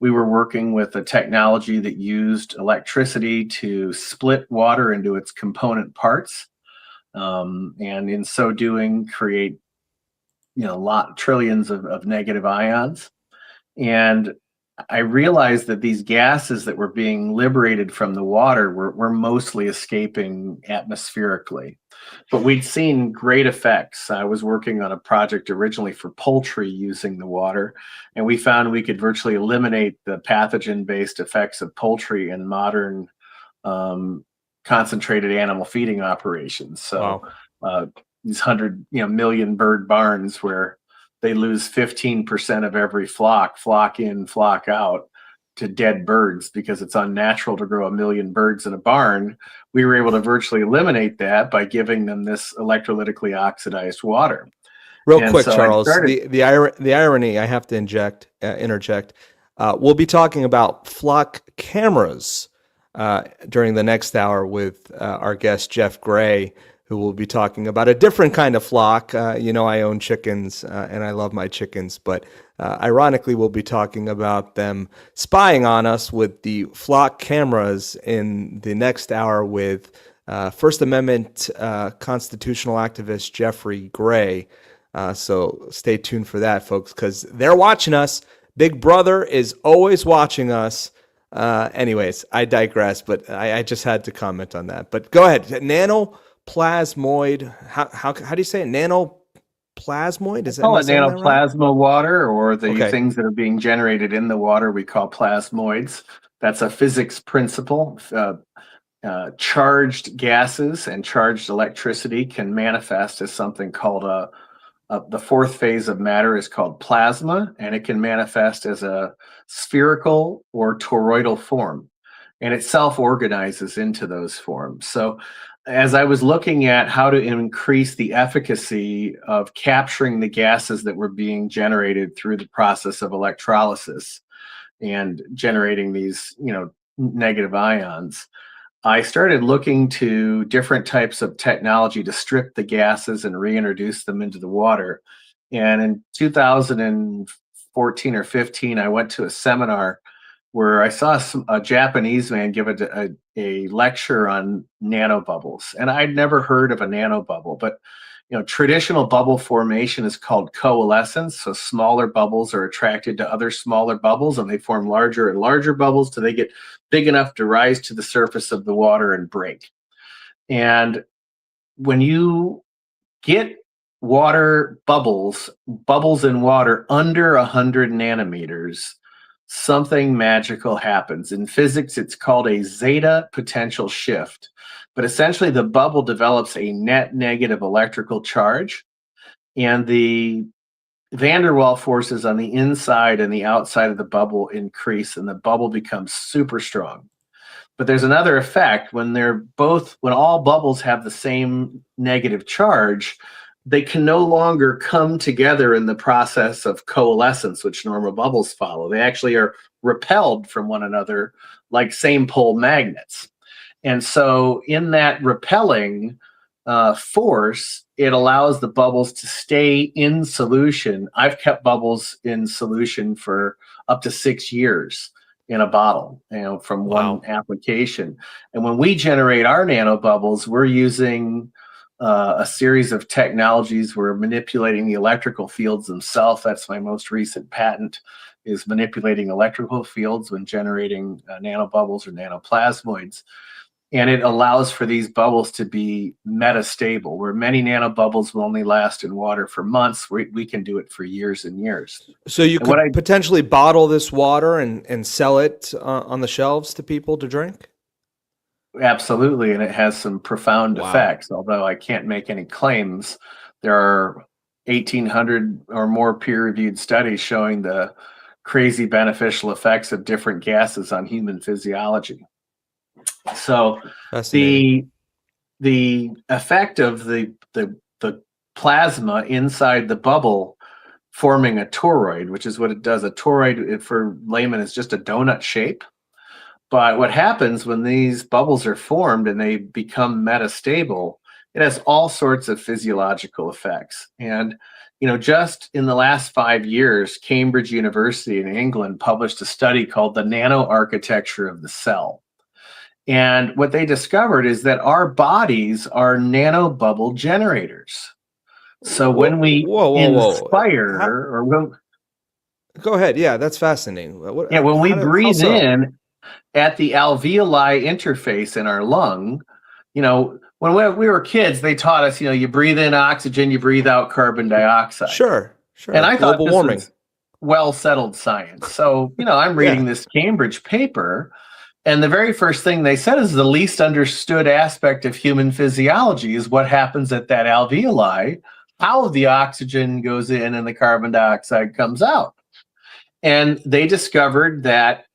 we were working with a technology that used electricity to split water into its component parts, and in so doing create trillions of negative ions. And I realized that these gases that were being liberated from the water were mostly escaping atmospherically. But we'd seen great effects. I was working on a project originally for poultry using the water, and we found we could virtually eliminate the pathogen-based effects of poultry in modern concentrated animal feeding operations. So these 100 million bird barns where they lose 15% of every flock in, flock out, to dead birds because it's unnatural to grow 1 million birds in a barn. We were able to virtually eliminate that by giving them this electrolytically oxidized water. Real And quick, so Charles, the irony I have to interject. We'll be talking about flock cameras during the next hour with our guest Jeff Gray, who will be talking about a different kind of flock. I own chickens and I love my chickens, but ironically, we'll be talking about them spying on us with the flock cameras in the next hour with First Amendment constitutional activist Jeffrey Gray. So stay tuned for that, folks, because they're watching us. Big Brother is always watching us. Anyways, I digress, but I just had to comment on that. But go ahead. Nanoplasmoid. How do you say it? Nanoplasmoid? Is that Call it right? nanoplasma water, or the Okay. things that are being generated in the water we call plasmoids. That's a physics principle. Charged gases and charged electricity can manifest as something called the fourth phase of matter is called plasma, and it can manifest as a spherical or toroidal form, and it self-organizes into those forms. So as I was looking at how to increase the efficacy of capturing the gases that were being generated through the process of electrolysis and generating these, negative ions, I started looking to different types of technology to strip the gases and reintroduce them into the water. And in 2014 or 15, I went to a seminar where I saw a Japanese man give a lecture on nanobubbles. And I'd never heard of a nanobubble, but traditional bubble formation is called coalescence. So smaller bubbles are attracted to other smaller bubbles, and they form larger and larger bubbles till they get big enough to rise to the surface of the water and break. And when you get water bubbles in water under 100 nanometers, something magical happens. In physics, it's called a zeta potential shift. But essentially, the bubble develops a net negative electrical charge, and the van der Waals forces on the inside and the outside of the bubble increase, and the bubble becomes super strong. But there's another effect. When all bubbles have the same negative charge, they can no longer come together in the process of coalescence, which normal bubbles follow. They actually are repelled from one another like same pole magnets. And so in that repelling force, it allows the bubbles to stay in solution. I've kept bubbles in solution for up to 6 years in a bottle, from one application. And when we generate our nanobubbles, we're using a series of technologies. We're manipulating the electrical fields themselves. That's my most recent patent, is manipulating electrical fields when generating nanobubbles or nanoplasmoids. And it allows for these bubbles to be metastable, where many nanobubbles will only last in water for months. We can do it for years and years. So you could potentially bottle this water and sell it on the shelves to people to drink? Absolutely, and it has some profound effects, although I can't make any claims. There are 1,800 or more peer-reviewed studies showing the crazy beneficial effects of different gases on human physiology. So the effect of the plasma inside the bubble forming a toroid, which is what it does. A toroid, for layman, is just a donut shape. But what happens when these bubbles are formed and they become metastable, it has all sorts of physiological effects. And just in the last 5 years, Cambridge University in England published a study called the nanoarchitecture of the cell. And what they discovered is that our bodies are nanobubble generators. So when we inspire, or go ahead, yeah, that's fascinating. When we breathe in at the alveoli interface in our lung, when we were kids, they taught us, you breathe in oxygen, you breathe out carbon dioxide. Sure. And I thought this was well-settled science. So, I'm reading this Cambridge paper, and the very first thing they said is the least understood aspect of human physiology is what happens at that alveoli, how the oxygen goes in and the carbon dioxide comes out. And they discovered that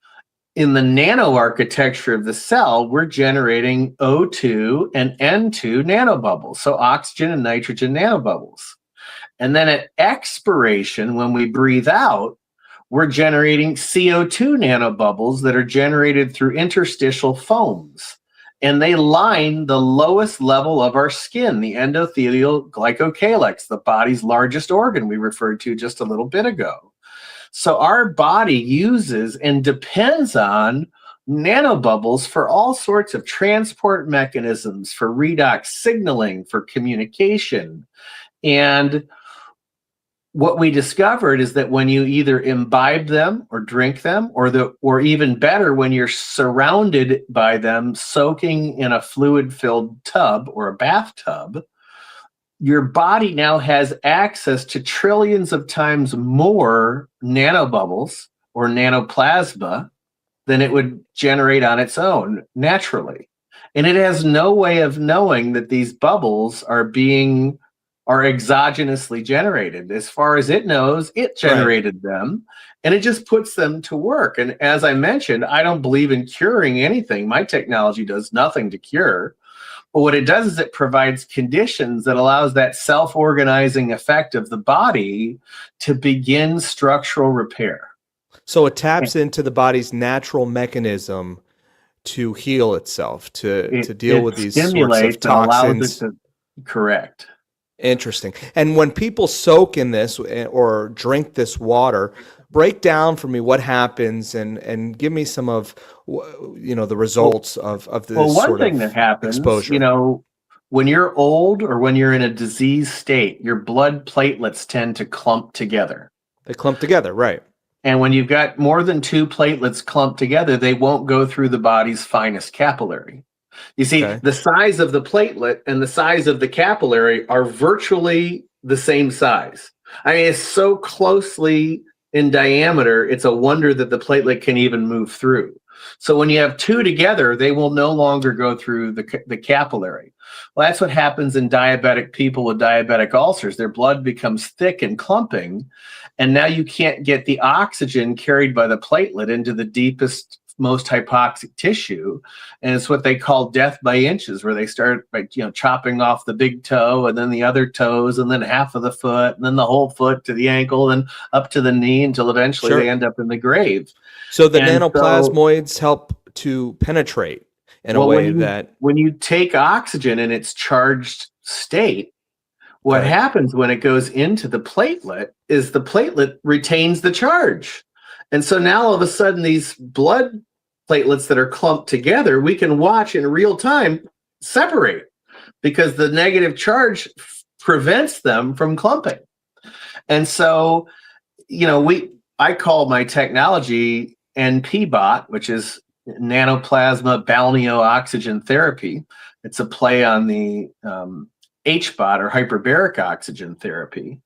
in the nanoarchitecture of the cell, we're generating O2 and N2 nanobubbles, so oxygen and nitrogen nanobubbles. And then at expiration, when we breathe out, we're generating CO2 nanobubbles that are generated through interstitial foams. and they line the lowest level of our skin, the endothelial glycocalyx, the body's largest organ we referred to just a little bit ago. So our body uses and depends on nanobubbles for all sorts of transport mechanisms, for redox signaling, for communication. And what we discovered is that when you either imbibe them or drink them, or even better, when you're surrounded by them, soaking in a fluid-filled tub or a bathtub, your body now has access to trillions of times more nanobubbles or nanoplasma than it would generate on its own naturally. And it has no way of knowing that these bubbles are exogenously generated. As far as it knows, it generated them, and it just puts them to work. And as I mentioned, I don't believe in curing anything. My technology does nothing to cure. But what it does is it provides conditions that allows that self-organizing effect of the body to begin structural repair. So it taps into the body's natural mechanism to heal itself, to deal with these sorts of toxins. Correct. Interesting. And when people soak in this or drink this water, break down for me what happens and give me some of the results of this one thing that happens, exposure. When you're old or when you're in a disease state, your blood platelets tend to clump together. They clump together, right? And when you've got more than 2 platelets clumped together, they won't go through the body's finest capillary. You see, the size of the platelet and the size of the capillary are virtually the same size. I mean, it's so closely in diameter, it's a wonder that the platelet can even move through. So when you have 2 together, they will no longer go through the capillary. Well, that's what happens in diabetic people with diabetic ulcers. Their blood becomes thick and clumping, and now you can't get the oxygen carried by the platelet into the deepest, most hypoxic tissue, and it's what they call death by inches, where they start by chopping off the big toe and then the other toes and then half of the foot and then the whole foot to the ankle and up to the knee until eventually they end up in the grave. So the nanoplasmoids help to penetrate in a way that when you take oxygen in its charged state, what happens when it goes into the platelet is the platelet retains the charge. And so now all of a sudden these blood platelets that are clumped together, we can watch in real time separate because the negative charge prevents them from clumping. And so, I call my technology NPBOT, which is nanoplasma balneo-oxygen therapy. It's a play on the HBOT or hyperbaric oxygen therapy.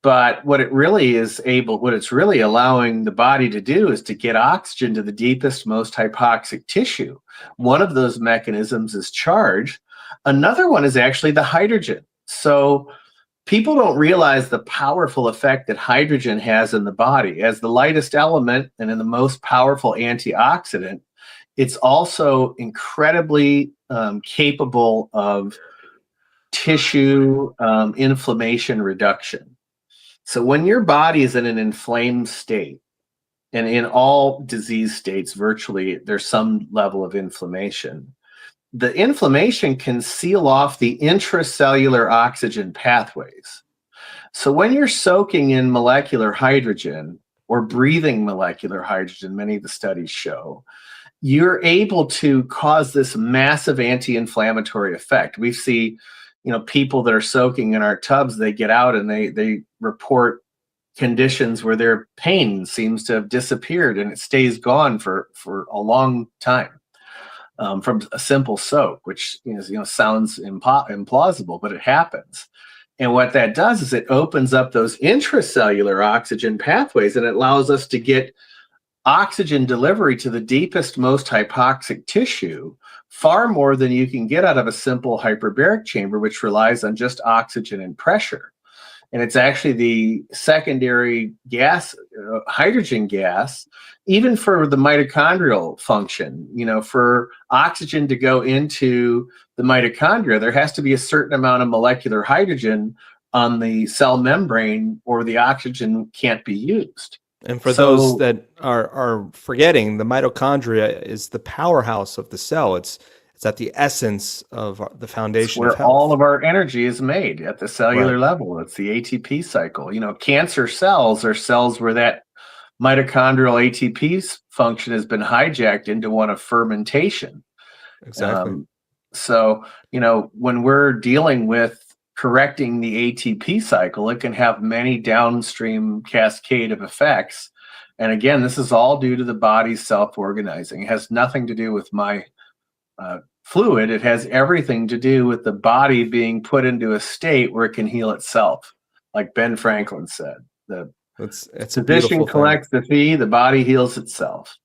But what it's really allowing the body to do is to get oxygen to the deepest, most hypoxic tissue. One of those mechanisms is charge. Another one is actually the hydrogen. So people don't realize the powerful effect that hydrogen has in the body. As the lightest element and in the most powerful antioxidant, it's also incredibly capable of tissue inflammation reduction. So when your body is in an inflamed state, and in all disease states, virtually, there's some level of inflammation. The inflammation can seal off the intracellular oxygen pathways. So when you're soaking in molecular hydrogen or breathing molecular hydrogen, many of the studies show, you're able to cause this massive anti-inflammatory effect. We see people that are soaking in our tubs, they get out and they report conditions where their pain seems to have disappeared and it stays gone for a long time from a simple soak, which sounds implausible, but it happens. And what that does is it opens up those intracellular oxygen pathways and it allows us to get oxygen delivery to the deepest, most hypoxic tissue, far more than you can get out of a simple hyperbaric chamber, which relies on just oxygen and pressure. And it's actually the secondary gas, hydrogen gas, even for the mitochondrial function. For oxygen to go into the mitochondria, there has to be a certain amount of molecular hydrogen on the cell membrane or the oxygen can't be used. And for those that are forgetting, the mitochondria is the powerhouse of the cell. It's It's at the essence of the It's foundation of where all health. of our energy is made at the cellular Right. level. It's the ATP cycle. Cancer cells are cells where that mitochondrial ATP function has been hijacked into one of fermentation. Exactly. Um, so, when we're dealing with correcting the ATP cycle, it can have many downstream cascade of effects. And again, this is all due to the body's self-organizing. It has nothing to do with my fluid. It has everything to do with the body being put into a state where it can heal itself. Like Ben Franklin said, the It's a physician beautiful thing. collects the fee, the body heals itself.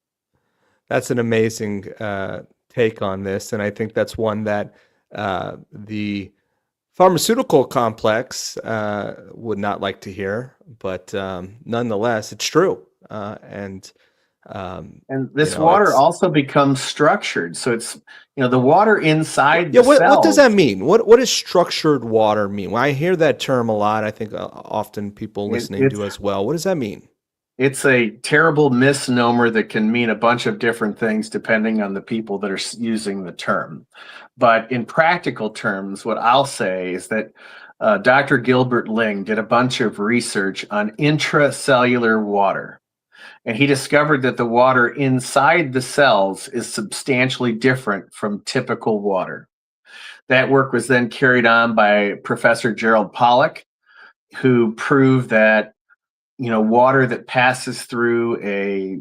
That's an amazing take on this, and I think that's one that the pharmaceutical complex would not like to hear, but nonetheless, it's true. And You this know, water it's also becomes structured. So it's, the water inside yeah. the What does cells. that mean? What does structured water mean? When I hear that term a lot, I think often people It, listening it's do as well. What does that mean? it's a terrible misnomer that can mean a bunch of different things depending on the people that are using the term. But in practical terms, what I'll say is that Dr. Gilbert Ling did a bunch of research on intracellular water. And he discovered that the water inside the cells is substantially different from typical water. That work was then carried on by Professor Gerald Pollack, who proved that water that passes through a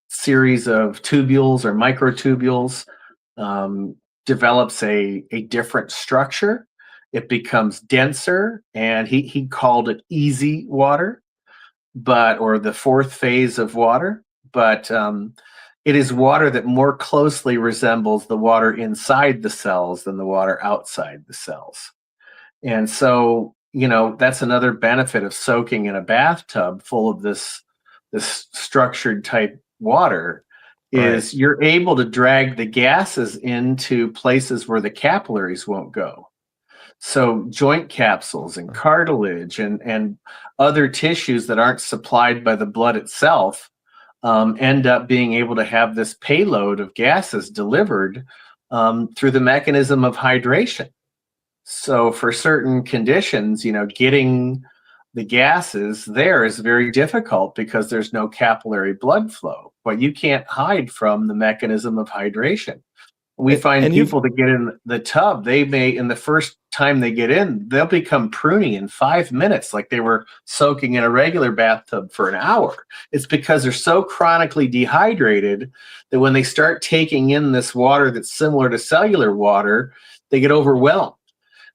series of tubules or microtubules um, develops a different structure. It becomes denser, and he called it easy water, or the fourth phase of water. But it is water that more closely resembles the water inside the cells than the water outside the cells. And so, that's another benefit of soaking in a bathtub full of this structured type water Right. is you're able to drag the gases into places where the capillaries won't go. So joint capsules and cartilage and other tissues that aren't supplied by the blood itself end up being able to have this payload of gases delivered through the mechanism of hydration. So for certain conditions, getting the gases there is very difficult because there's no capillary blood flow. But you can't hide from the mechanism of hydration. We find And you've people that get in the tub, they may, in the first time they get in, they'll become pruny in 5 minutes, like they were soaking in a regular bathtub for an hour. It's because they're so chronically dehydrated that when they start taking in this water that's similar to cellular water, they get overwhelmed.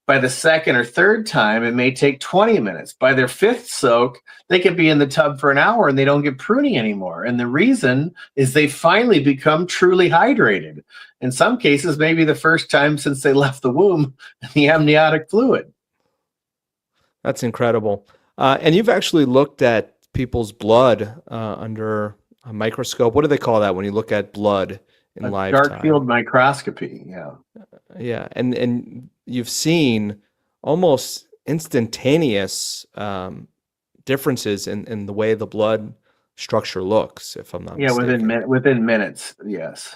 By the second or third time, it may take 20 minutes. By their fifth soak, they could be in the tub for an hour and they don't get pruny anymore. And the reason is they finally become truly hydrated. In some cases, maybe the first time since they left the womb, the amniotic fluid. That's incredible. And you've actually looked at people's blood under a microscope. What do they call that when you look at blood in A dark field lifetime? microscopy, yeah. Yeah, and you've seen almost instantaneous differences in the way the blood structure looks, if I'm not Yeah, mistaken. within minutes, yes.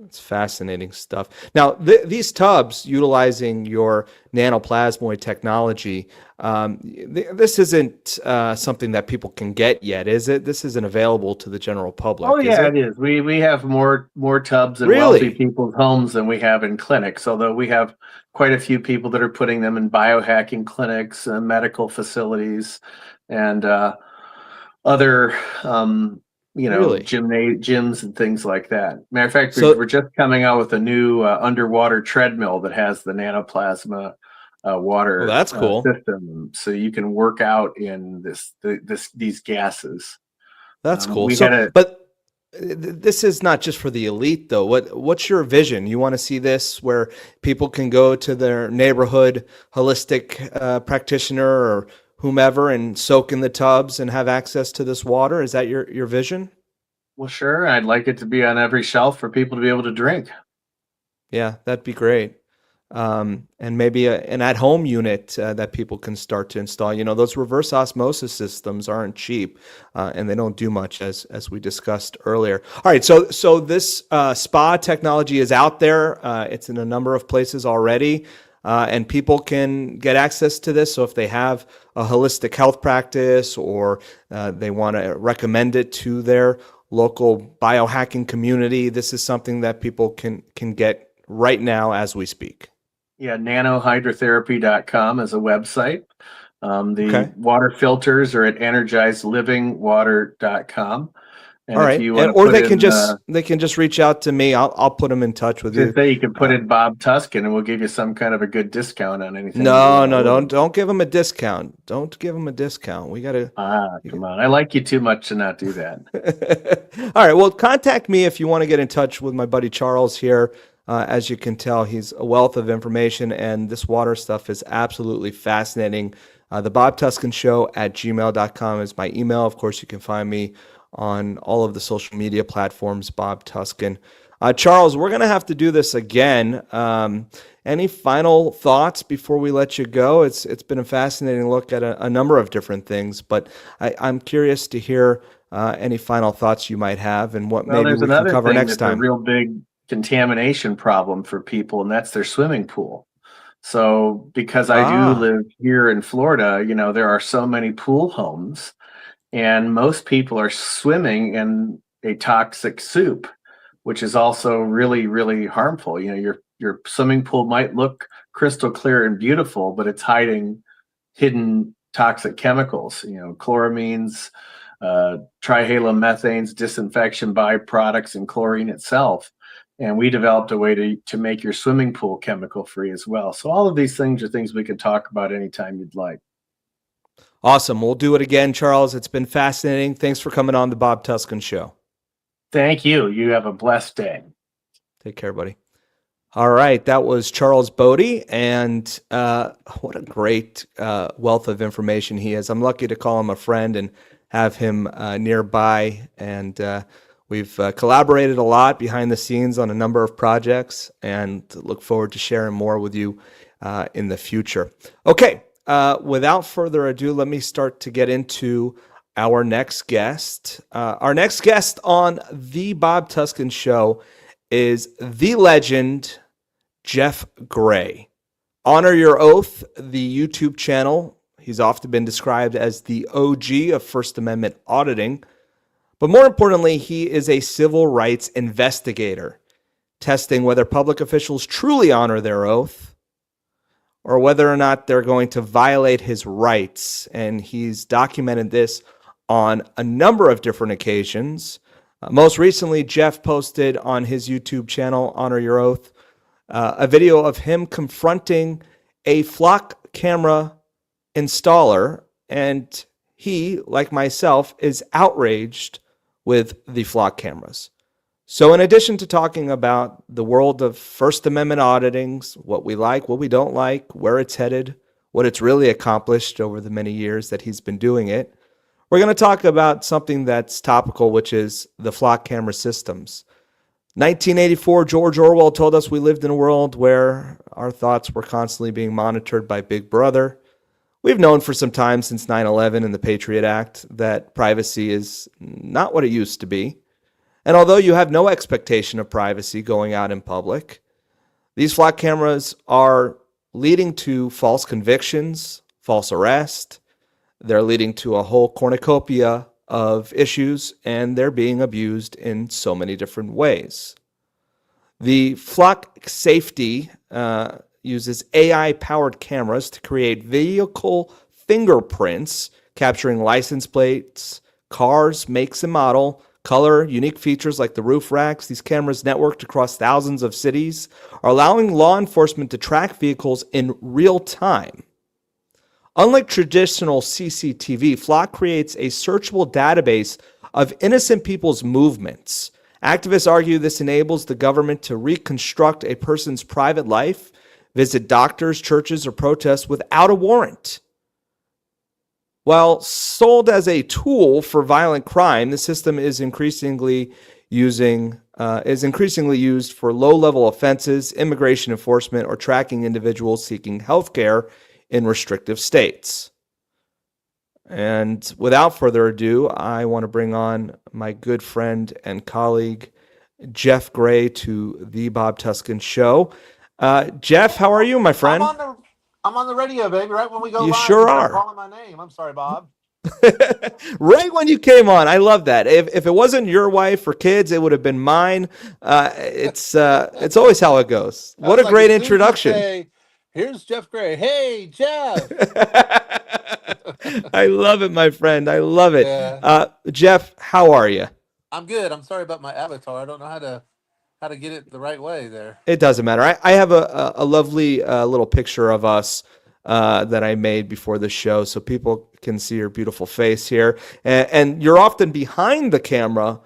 It's fascinating stuff. Now, these tubs, utilizing your nanoplasmoid technology, this isn't something that people can get yet, is it? This isn't available to the general Oh public, is yeah, it it? is. We have more tubs in wealthy Really? people's homes than we have in clinics. Although we have quite a few people that are putting them in biohacking clinics, medical facilities, and other Really? gyms and things like that. Matter of fact, we're So, just coming out with a new underwater treadmill that has the nanoplasma well, water that's cool. system, so you can work out in these gases. That's cool. We So, had a but this is not just for the elite, though. What's your vision? You want to see this where people can go to their neighborhood holistic practitioner or whomever and soak in the tubs and have access to this water? Is that your vision? Well, sure. I'd like it to be on every shelf for people to be able to drink. Yeah, that'd be great. and maybe an at-home unit that people can start to install. Those reverse osmosis systems aren't cheap, and they don't do much, as we discussed earlier. All right, so this spa technology is out there. It's in a number of places already, and people can get access to this. So if they have a holistic health practice, or they want to recommend it to their local biohacking community, this is something that people can get right now as we speak. Yeah, nanohydrotherapy.com is a website. The Okay. water filters are at energizelivingwater.com. And All if right, you want to or put they can just reach out to me. I'll put them in touch with you. just say you can put in Bob Tuskin, and we'll give you some kind of a good discount on anything. No, don't give them a discount. Don't give them a discount. We gotta. Come on, I like you too much to not do that. All right. Well, contact me if you want to get in touch with my buddy Charles here. As you can tell, he's a wealth of information, and this water stuff is absolutely fascinating. The Bob Tuskin Show at gmail.com is my email. Of course, you can find me on all of the social media platforms, Bob Tuskin. Charles, we're going to have to do this again. Any final thoughts before we let you go? It's been a fascinating look at a number of different things, but I'm curious to hear any final thoughts you might have, and what maybe we can cover next time. A real big contamination problem for people, and that's their swimming pool. So because I do live here in Florida, there are so many pool homes, and most people are swimming in a toxic soup, which is also really, really harmful. Your swimming pool might look crystal clear and beautiful, but it's hiding hidden toxic chemicals, chloramines, trihalomethanes, disinfection byproducts, and chlorine itself. And we developed a way to make your swimming pool chemical free as well. So all of these things are things we can talk about anytime you'd like. Awesome. We'll do it again, Charles. It's been fascinating. Thanks for coming on the Bob Tuskin Show. Thank you. You have a blessed day. Take care, buddy. All right. That was Charlles Bohdy, and what a great wealth of information he has. I'm lucky to call him a friend and have him nearby, and we've collaborated a lot behind the scenes on a number of projects, and look forward to sharing more with you in the future. Okay, without further ado, let me start to get into our next guest. Our next guest on the Bob Tuskin Show is the legend, Jeff Gray. Honor Your Oath, the YouTube channel. He's often been described as the OG of First Amendment auditing. But more importantly, he is a civil rights investigator, testing whether public officials truly honor their oath or whether or not they're going to violate his rights. And he's documented this on a number of different occasions. Most recently, Jeff posted on his YouTube channel, Honor Your Oath, a video of him confronting a flock camera installer, and he, like myself, is outraged with the flock cameras. So in addition to talking about the world of First Amendment auditings, what we like, what we don't like, where it's headed, what it's really accomplished over the many years that he's been doing it, we're going to talk about something that's topical, which is the flock camera systems. 1984, George Orwell told us we lived in a world where our thoughts were constantly being monitored by Big Brother. We've known for some time, since 9/11 and the Patriot Act, that privacy is not what it used to be. And although you have no expectation of privacy going out in public, these flock cameras are leading to false convictions, false arrest. They're leading to a whole cornucopia of issues, and they're being abused in so many different ways. The flock safety uses AI-powered cameras to create vehicle fingerprints, capturing license plates, cars, makes and model, color, unique features like the roof racks. These cameras, networked across thousands of cities, are allowing law enforcement to track vehicles in real time. Unlike traditional CCTV, Flock creates a searchable database of innocent people's movements. Activists argue this enables the government to reconstruct a person's private life, visit doctors, churches, or protests without a warrant. While sold as a tool for violent crime, the system is increasingly using is increasingly used for low-level offenses, immigration enforcement, or tracking individuals seeking health care in restrictive states. And without further ado, I want to bring on my good friend and colleague, Jeff Gray, to the Bob Tuskin Show. Jeff, how are you, my I'm friend? on the I'm on the radio, baby. Right when we go You live, sure you start are. calling my name. I'm sorry, Bob. Right when you came on, I love that. If it wasn't your wife or kids, it would have been mine. It's always how it goes. I What was a like, great as soon as you introduction. say, "Here's Jeff Gray," hey Jeff. I love it, my friend. I love it. Yeah, Jeff, how are you? I'm good. I'm sorry about my avatar. I don't know how to get it the right way there. It doesn't matter. I have a lovely little picture of us that I made before the show so people can see your beautiful face here. And you're often behind the camera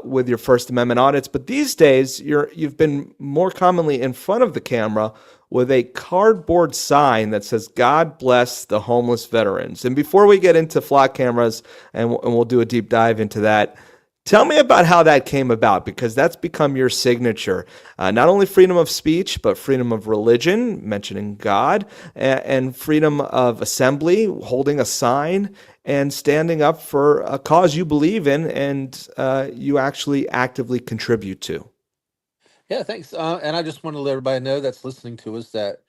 with your First Amendment audits, but these days you've been more commonly in front of the camera with a cardboard sign that says, "God bless the homeless veterans." And before we get into flock cameras, and we'll do a deep dive into that, tell me about how that came about, because that's become your signature. Not only freedom of speech, but freedom of religion, mentioning God, and freedom of assembly, holding a sign, and standing up for a cause you believe in and you actually actively contribute to. Yeah, thanks. And I just want to let everybody know that's listening to us that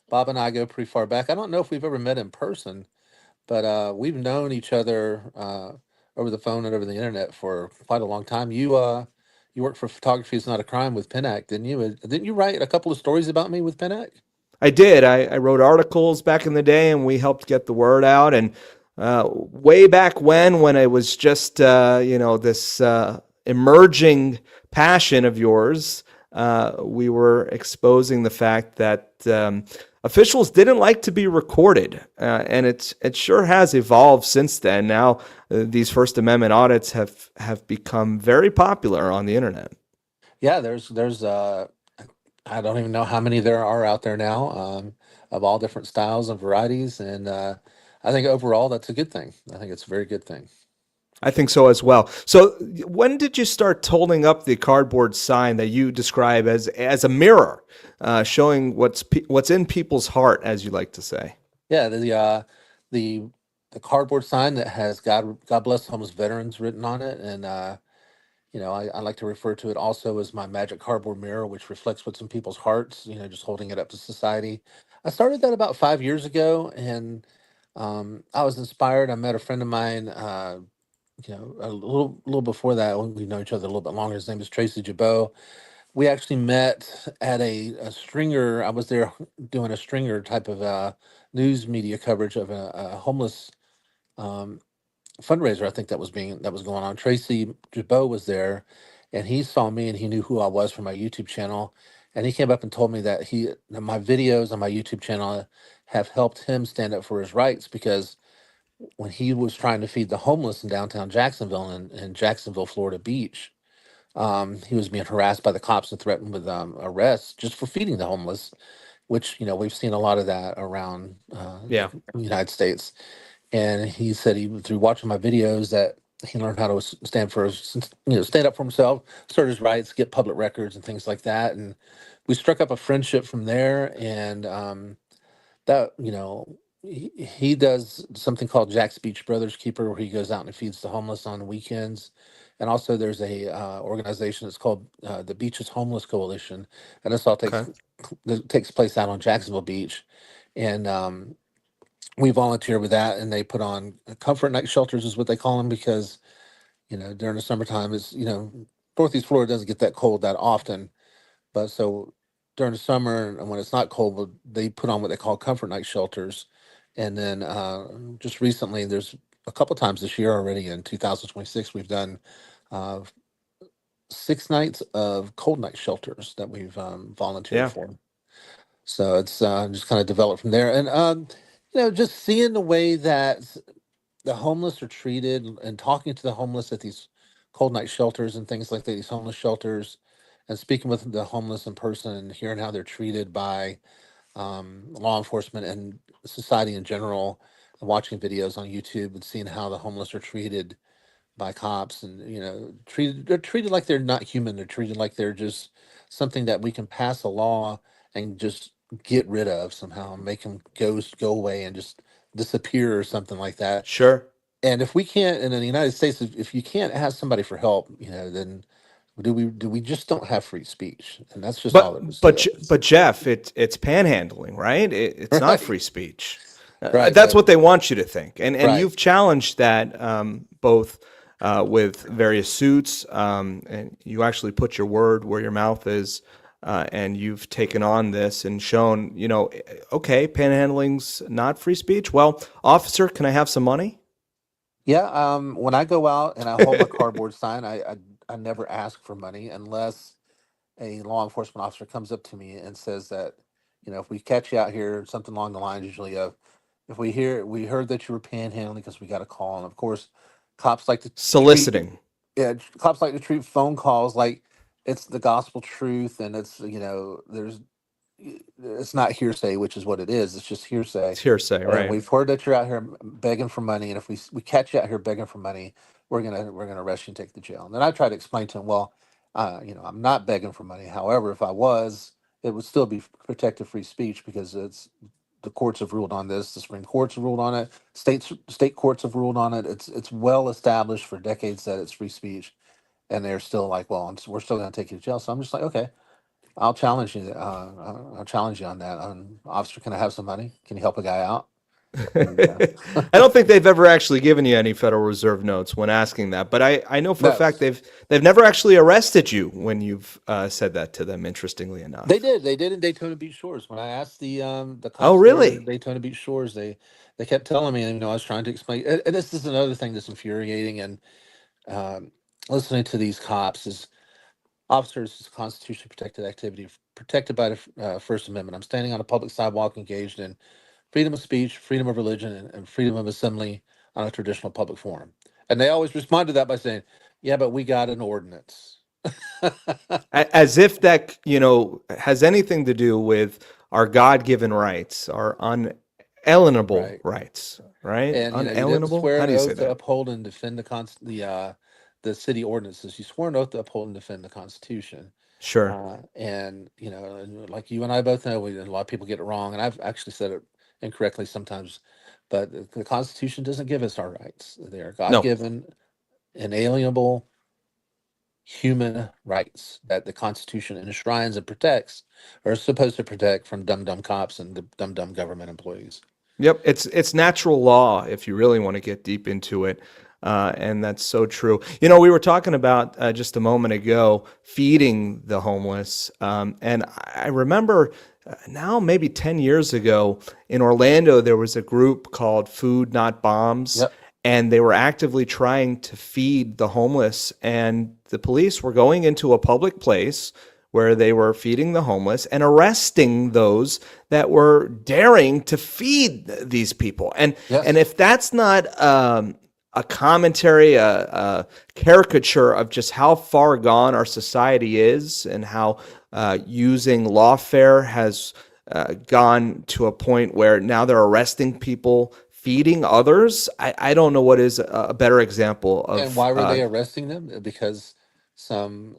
Bob and I go pretty far back. I don't know if we've ever met in person, but we've known each other over the phone and over the internet for quite a long time. You worked for Photography is Not a Crime with Penac, didn't you? Didn't you write a couple of stories about me with Penac? I did. I wrote articles back in the day, and we helped get the word out. And way back when it was just this emerging passion of yours, we were exposing the fact that officials didn't like to be recorded, and it sure has evolved since then. Now these First Amendment audits have become very popular on the internet. Yeah, there's I don't even know how many there are out there now, of all different styles and varieties, and I think overall that's a good thing. I think it's a very good thing. I think so as well. So, when did you start holding up the cardboard sign that you describe as a mirror, showing what's in people's heart, as you like to say? Yeah, the the cardboard sign that has God bless homeless veterans written on it, and I like to refer to it also as my magic cardboard mirror, which reflects what's in people's hearts. Just holding it up to society. I started that about 5 years ago, and I was inspired. I met a friend of mine. A little before that, we know each other a little bit longer. His name is Tracy Jabot. We actually met at a stringer. I was there doing a stringer type of news media coverage of a homeless um, fundraiser. I think that was going on. Tracy Jabot was there, and he saw me and he knew who I was from my YouTube channel, and he came up and told me that my videos on my YouTube channel have helped him stand up for his rights because when he was trying to feed the homeless in downtown Jacksonville and Jacksonville, Florida Beach, he was being harassed by the cops and threatened with arrest just for feeding the homeless, which we've seen a lot of that around Yeah. the United States. And he said through watching my videos that he learned how to stand up for himself, assert his rights, get public records and things like that. And we struck up a friendship from there. And that he does something called Jack's Beach Brothers Keeper, where he goes out and feeds the homeless on the weekends. And also, there's a organization that's called the Beaches Homeless Coalition, and this all Okay. takes place out on Jacksonville Beach. And we volunteer with that, and they put on comfort night shelters, is what they call them, because during the summertime is Northeast Florida doesn't get that cold that often, but so during the summer and when it's not cold, they put on what they call comfort night shelters. And then just recently, there's a couple times this year already in 2026, we've done uh, 6 nights of cold night shelters that we've volunteered Yeah. for. So it's just kind of developed from there. And, just seeing the way that the homeless are treated and talking to the homeless at these cold night shelters and things like that, these homeless shelters, and speaking with the homeless in person and hearing how they're treated by law enforcement and society in general, and watching videos on YouTube and seeing how the homeless are treated by cops, and they're treated like they're not human. They're treated like they're just something that we can pass a law and just get rid of somehow, make them go away and just disappear or something like that. Sure. And if we can't, and in the United States, if you can't ask somebody for help, then do we just don't have free speech? And that's just all But there is but to Je- it. but Jeff, it's panhandling, right? It's not Right, free speech. right, That's what they want you to think, and right. you've challenged that both with various suits, and you actually put your word where your mouth is, and you've taken on this and shown, okay, panhandling's not free speech. Well, officer, can I have some money? Yeah. When I go out and I hold my cardboard sign, I never ask for money unless a law enforcement officer comes up to me and says that, if we catch you out here, something along the lines usually of, if we heard that you were panhandling because we got a call, and of course, cops like to treat Soliciting. yeah, cops like to treat phone calls like it's the gospel truth, and it's it's not hearsay, which is what it is. It's just hearsay. It's hearsay, And right? we've heard that you're out here begging for money, and if we catch you out here begging for money, we're gonna arrest you and take you to jail. And then I try to explain to him, well, I'm not begging for money. However, if I was, it would still be protected free speech because the courts have ruled on this. The Supreme Court's ruled on it. State courts have ruled on it. It's well established for decades that it's free speech, and they're still like, well, we're still going to take you to jail. So I'm just like, okay, I'll challenge you. I'll challenge you on that. Officer, can I have some money? Can you help a guy out? And I don't think they've ever actually given you any Federal Reserve notes when asking that, but I know for a no, fact they've never actually arrested you when you've said that to them. Interestingly they enough. did. They did in Daytona Beach Shores. When I asked the Oh, cops there in really? Daytona Beach Shores, they kept telling me, and I was trying to explain. And this is another thing that's infuriating, and um, listening to these cops is officers is constitutionally protected activity protected by the First Amendment. I'm standing on a public sidewalk engaged in freedom of speech, freedom of religion, and freedom of assembly on a traditional public forum. And they always respond to that by saying, yeah, but we got an ordinance. As if that has anything to do with our God-given rights, our unalienable Right. rights, right? And you didn't Unalienable? swear How an do you say oath to that? uphold and defend the city ordinances. You swore an oath to uphold and defend the Constitution. Sure. And and like you and I both know, a lot of people get it wrong, and I've actually said it incorrectly sometimes. But the Constitution doesn't give us our rights; they are No. God-given, inalienable human rights that the Constitution enshrines and protects, or is supposed to protect from dumb dumb cops and the dumb dumb government employees. Yep, it's natural law if you really want to get deep into it, and that's so true. We were talking about just a moment ago feeding the homeless, and I remember now maybe 10 years ago in Orlando there was a group called Food Not Bombs, Yep. and they were actively trying to feed the homeless, and the police were going into a public place where they were feeding the homeless and arresting those that were daring to feed these people. And Yes. if that's not a commentary, a caricature of just how far gone our society is and how using lawfare has gone to a point where now they're arresting people feeding others, I don't know what is a better example And of why were they arresting them? Because some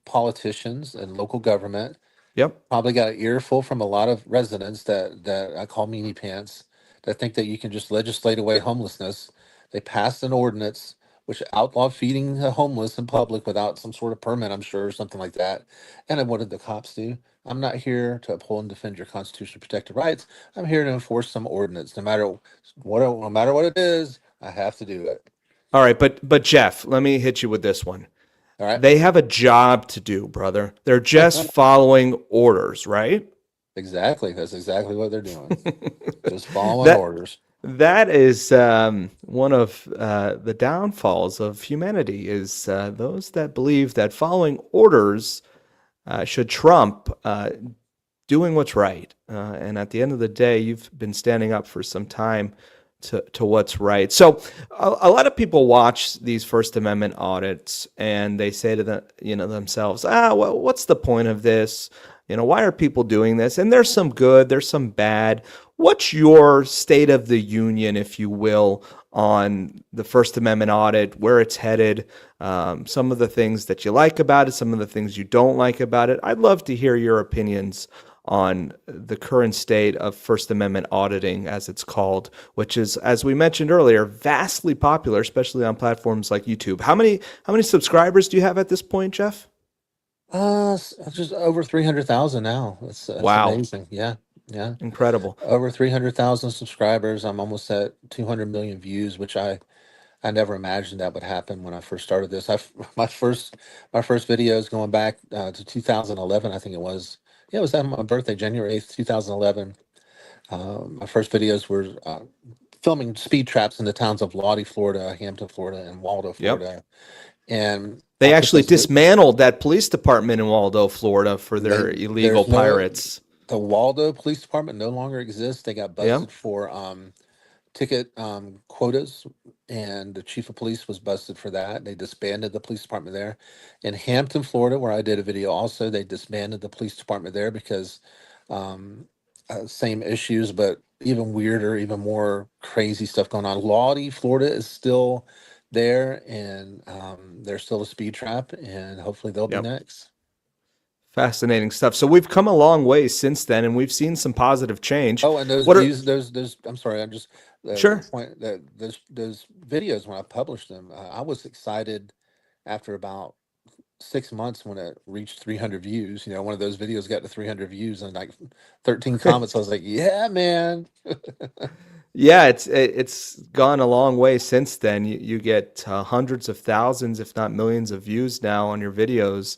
politicians and local government yep. probably got an earful from a lot of residents that I call meanie pants that think that you can just legislate away homelessness. They passed an ordinance which outlawed feeding the homeless in public without some sort of permit, I'm sure, or something like that. And then what did the cops do? I'm not here to uphold and defend your constitutionally protected rights. I'm here to enforce some ordinance. No matter what it is, I have to do it. All right, but Jeff, let me hit you with this one. All right. They have a job to do, brother. They're just following orders, right? Exactly. That's exactly what they're doing. Just following That orders. that is one of the downfalls of humanity is those that believe that following orders should trump doing what's right. And at the end of the day, you've been standing up for some time to what's right. So a lot of people watch these First Amendment audits and they say to themselves, well, what's the point of this? Why are people doing this? And there's some good, there's some bad. What's your state of the union, if you will, on the First Amendment audit, where it's headed, some of the things that you like about it, some of the things you don't like about it. I'd love to hear your opinions on the current state of First Amendment auditing, as it's called, which is, as we mentioned earlier, vastly popular, especially on platforms like YouTube. How many subscribers do you have at this point, Jeff? Just over 300,000 now. That's Wow, amazing. Yeah, yeah. incredible. Over 300,000 subscribers. I'm almost at 200 million views, which I never imagined that would happen when I first started this. My first video is going back to 2011, I think it was. Yeah, it was on my birthday, January 8th, 2011. My first videos were filming speed traps in the towns of Lottie, Florida, Hampton, Florida, and Waldo, Yep. Florida. And They I put actually those. dismantled that police department in Waldo, Florida for They their illegal there's no pirates. The Waldo Police Department no longer exists. They got Yep. busted for ticket quotas, and the chief of police was busted for that. They disbanded the police department there. In Hampton, Florida, where I did a video also, they disbanded the police department there because um, same issues, but even weirder, even more crazy stuff going on. Lottie, Florida is still there, and they're still a speed trap, and hopefully they'll be Yep. next. Fascinating stuff. So we've come a long way since then, and we've seen some positive change. Oh, and those What are views, those. I'm sorry, I'm just the Sure. point that those videos when I published them, I was excited after about 6 months when it reached 300 views. You know, one of those videos got to 300 views and like 13 comments. I was like, yeah, man. Yeah, it's gone a long way since then. You get hundreds of thousands, if not millions, of views now on your videos,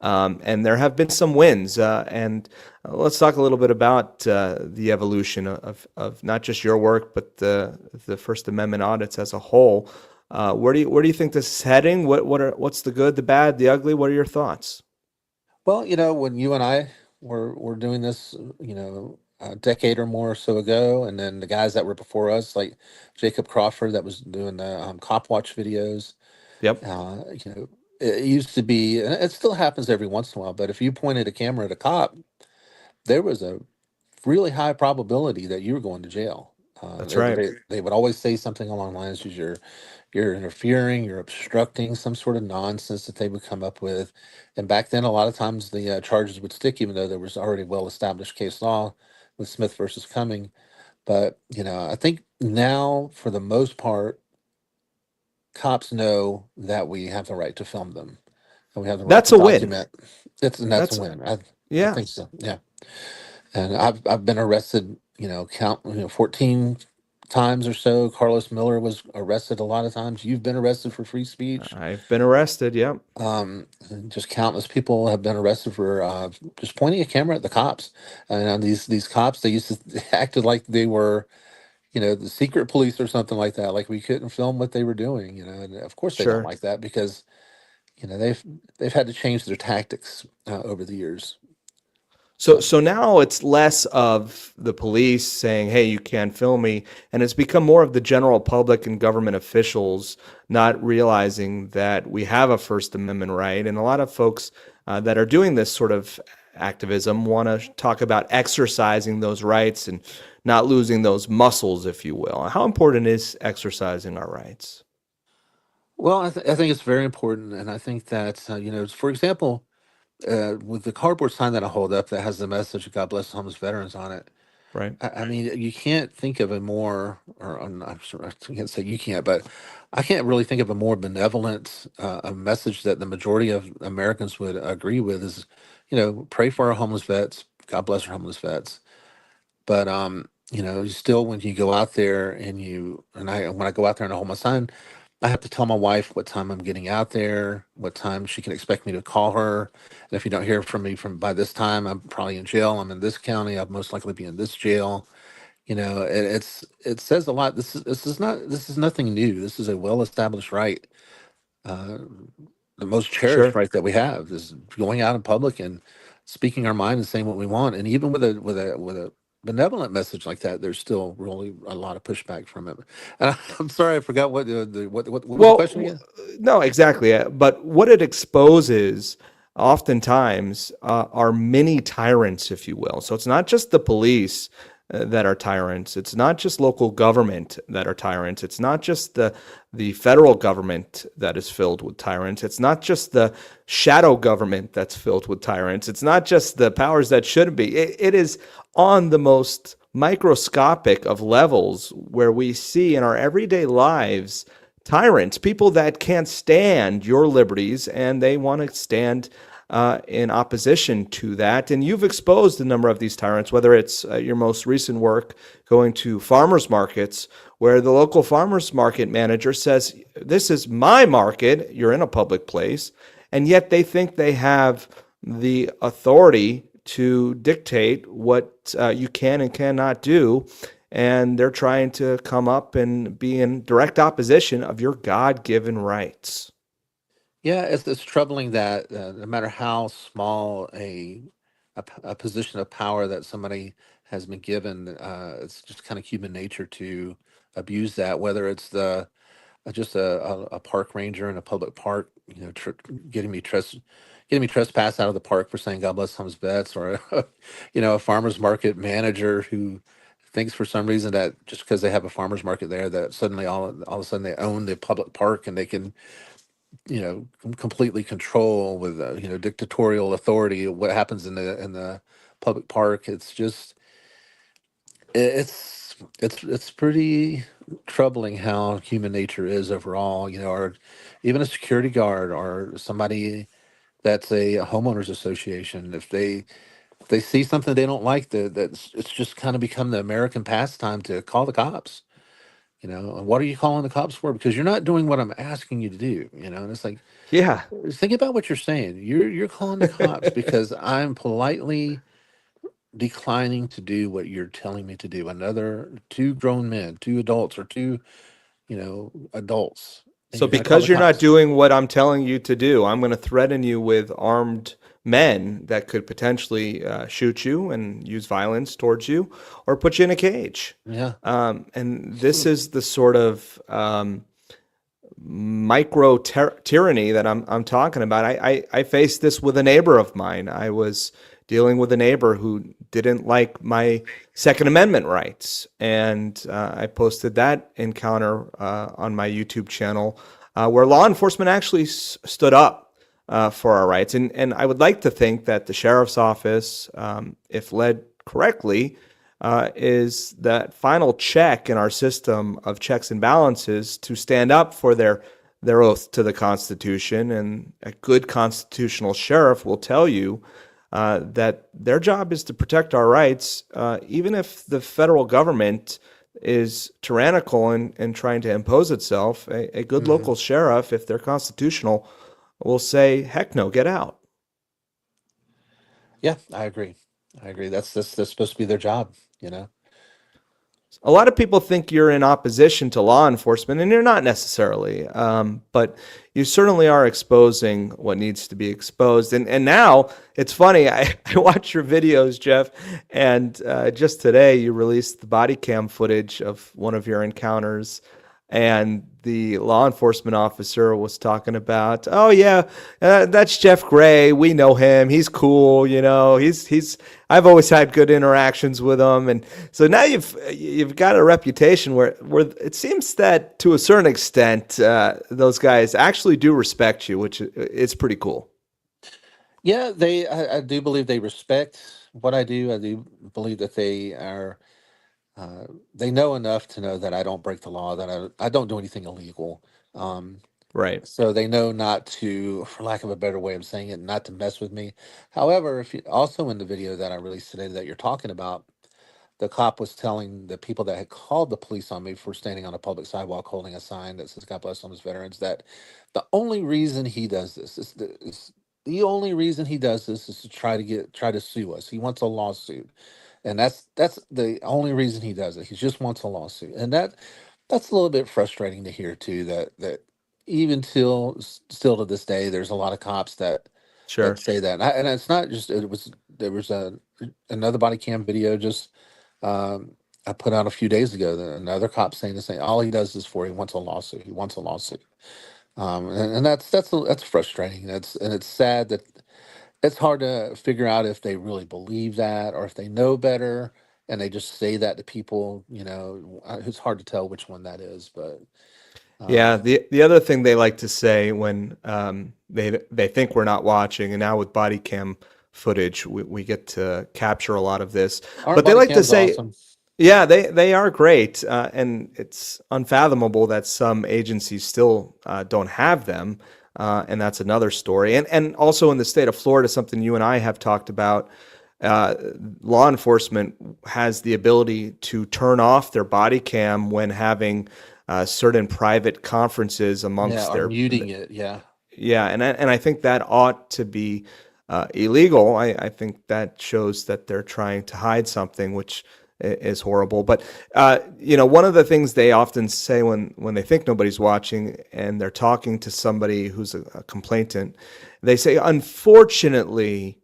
and there have been some wins. And let's talk a little bit about the evolution of not just your work, but the First Amendment audits as a whole. Where do you think this is heading? What's the good, the bad, the ugly? What are your thoughts? Well, when you and I were doing this, a decade or more or so ago, and then the guys that were before us, like Jacob Crawford, that was doing the Cop Watch videos. Yep. It used to be, and it still happens every once in a while, but if you pointed a camera at a cop, there was a really high probability that you were going to jail. That's They, right. they, they would always say something along the lines of you're interfering, you're obstructing, some sort of nonsense that they would come up with. And back then, a lot of times the charges would stick, even though there was already well-established case law with Smith versus Cumming. But I think now, for the most part, cops know that we have the right to film them and we have the right That's to a win. document. That's That's a win. I Yeah. think so. Yeah. And I've been arrested, 14 times or so. Carlos Miller was arrested a lot of times. You've been arrested for free speech. I've been arrested. Yep. And just countless people have been arrested for just pointing a camera at the cops. And these cops, they used to acted like they were, the secret police or something like that. Like we couldn't film what they were doing. And of course they don't Sure. like that because they've had to change their tactics over the years. So now it's less of the police saying, "Hey, you can't film me," and it's become more of the general public and government officials not realizing that we have a First Amendment right. And a lot of folks that are doing this sort of activism want to talk about exercising those rights and not losing those muscles, if you will. How important is exercising our rights? Well, I think it's very important, and I think that for example, with the cardboard sign that I hold up that has the message "God bless homeless veterans" on it. Right. I mean, you can't think of a more, or I'm sure I can't say you can't, but I can't really think of a more benevolent a message that the majority of Americans would agree with is, pray for our homeless vets. God bless our homeless vets. But still, when you go out there when I go out there and I hold my sign, I have to tell my wife what time I'm getting out there, what time she can expect me to call her. And if you don't hear from me by this time, I'm probably in jail. I'm in this county. I'll most likely be in this jail. It says a lot. This is nothing new. This is a well established right. Uh, the most cherished Sure. right that we have is going out in public and speaking our mind and saying what we want. And even with a benevolent message like that, there's still really a lot of pushback from it. And I'm sorry, I forgot what was the Well, question again? no, exactly. But what it exposes oftentimes are mini tyrants, if you will. So it's not just the police that are tyrants. It's not just local government that are tyrants. It's not just the federal government that is filled with tyrants. It's not just the shadow government that's filled with tyrants. It's not just the powers that shouldn't be. It is on the most microscopic of levels where we see in our everyday lives tyrants, people that can't stand your liberties and they want to stand in opposition to that. And you've exposed a number of these tyrants, whether it's your most recent work going to farmers markets, where the local farmers market manager says, "This is my market, you're in a public place," and yet they think they have the authority to dictate what you can and cannot do. And they're trying to come up and be in direct opposition of your God-given rights. Yeah, it's troubling that no matter how small a position of power that somebody has been given, it's just kind of human nature to abuse that. Whether it's the just a park ranger in a public park, getting me trespassed out of the park for saying "God bless Tom's vets," or a farmers market manager who thinks for some reason that just because they have a farmers market there, that suddenly all of a sudden they own the public park and they can completely control with dictatorial authority what happens in the public park. It's just it's pretty troubling how human nature is overall. Or even a security guard or somebody that's a homeowners association, if they see something they don't like, that it's just kind of become the American pastime to call the cops. And what are you calling the cops for? Because you're not doing what I'm asking you to do. And it's like, Yeah. think about what you're saying. You're calling the cops because I'm politely declining to do what you're telling me to do. Another two grown men, two adults, or two, adults, and So you're going to call because the you're not cops. doing what I'm telling you to do, I'm going to threaten you with armed men that could potentially shoot you and use violence towards you or put you in a cage. Yeah. And this is the sort of micro tyranny that I'm talking about. I faced this with a neighbor of mine. I was dealing with a neighbor who didn't like my Second Amendment rights, and I posted that encounter on my YouTube channel, where law enforcement actually stood up for our rights. And I would like to think that the sheriff's office, if led correctly, is that final check in our system of checks and balances to stand up for their oath to the Constitution. And a good constitutional sheriff will tell you that their job is to protect our rights, even if the federal government is tyrannical and trying to impose itself. A good Hmm. local sheriff, if they're constitutional, will say, "Heck no, get out." Yeah, I agree. I agree. That's supposed to be their job. You know. A lot of people think you're in opposition to law enforcement, and you're not necessarily. But you certainly are exposing what needs to be exposed. And now it's funny. I watch your videos, Jeff, and just today you released the body cam footage of one of your encounters. And the law enforcement officer was talking about, "Oh yeah, that's Jeff Gray. We know him. He's cool. He's. I've always had good interactions with him." And so now you've got a reputation where it seems that to a certain extent those guys actually do respect you, which is pretty cool. Yeah, I do believe they respect what I do. I do believe that they know enough to know that I don't break the law, that I don't do anything illegal. Um, Right. so they know not to, for lack of a better way of saying it, not to mess with me. However, if you also in the video that I released today that you're talking about, the cop was telling the people that had called the police on me for standing on a public sidewalk holding a sign that says "God bless homeless veterans," that the only reason he does this is the only reason he does this is to try to sue us. He wants a lawsuit, and that's the only reason he does it. He just wants a lawsuit, and that's a little bit frustrating to hear too. That even still to this day, there's a lot of cops that Sure. say that, and it's not just it was there was another body cam video just I put out a few days ago. That another cop saying the same. All he does is he wants a lawsuit. He wants a lawsuit, and that's frustrating. It's sad that it's hard to figure out if they really believe that or if they know better. and they just say that to people. It's hard to tell which one that is, but Yeah, um, the other thing they like to say when they think we're not watching, and now with body cam footage, we get to capture a lot of this. our But they body like to cam's say, awesome. yeah, they are great, and it's unfathomable that some agencies still don't have them, and that's another story. And also in the state of Florida, something you and I have talked about. Uh, Law enforcement has the ability to turn off their body cam when having certain private conferences Yeah, amongst or their muting it. Yeah, yeah, and I think that ought to be illegal. I think that shows that they're trying to hide something, which is horrible. But one of the things they often say when they think nobody's watching and they're talking to somebody who's a complainant, they say, "Unfortunately,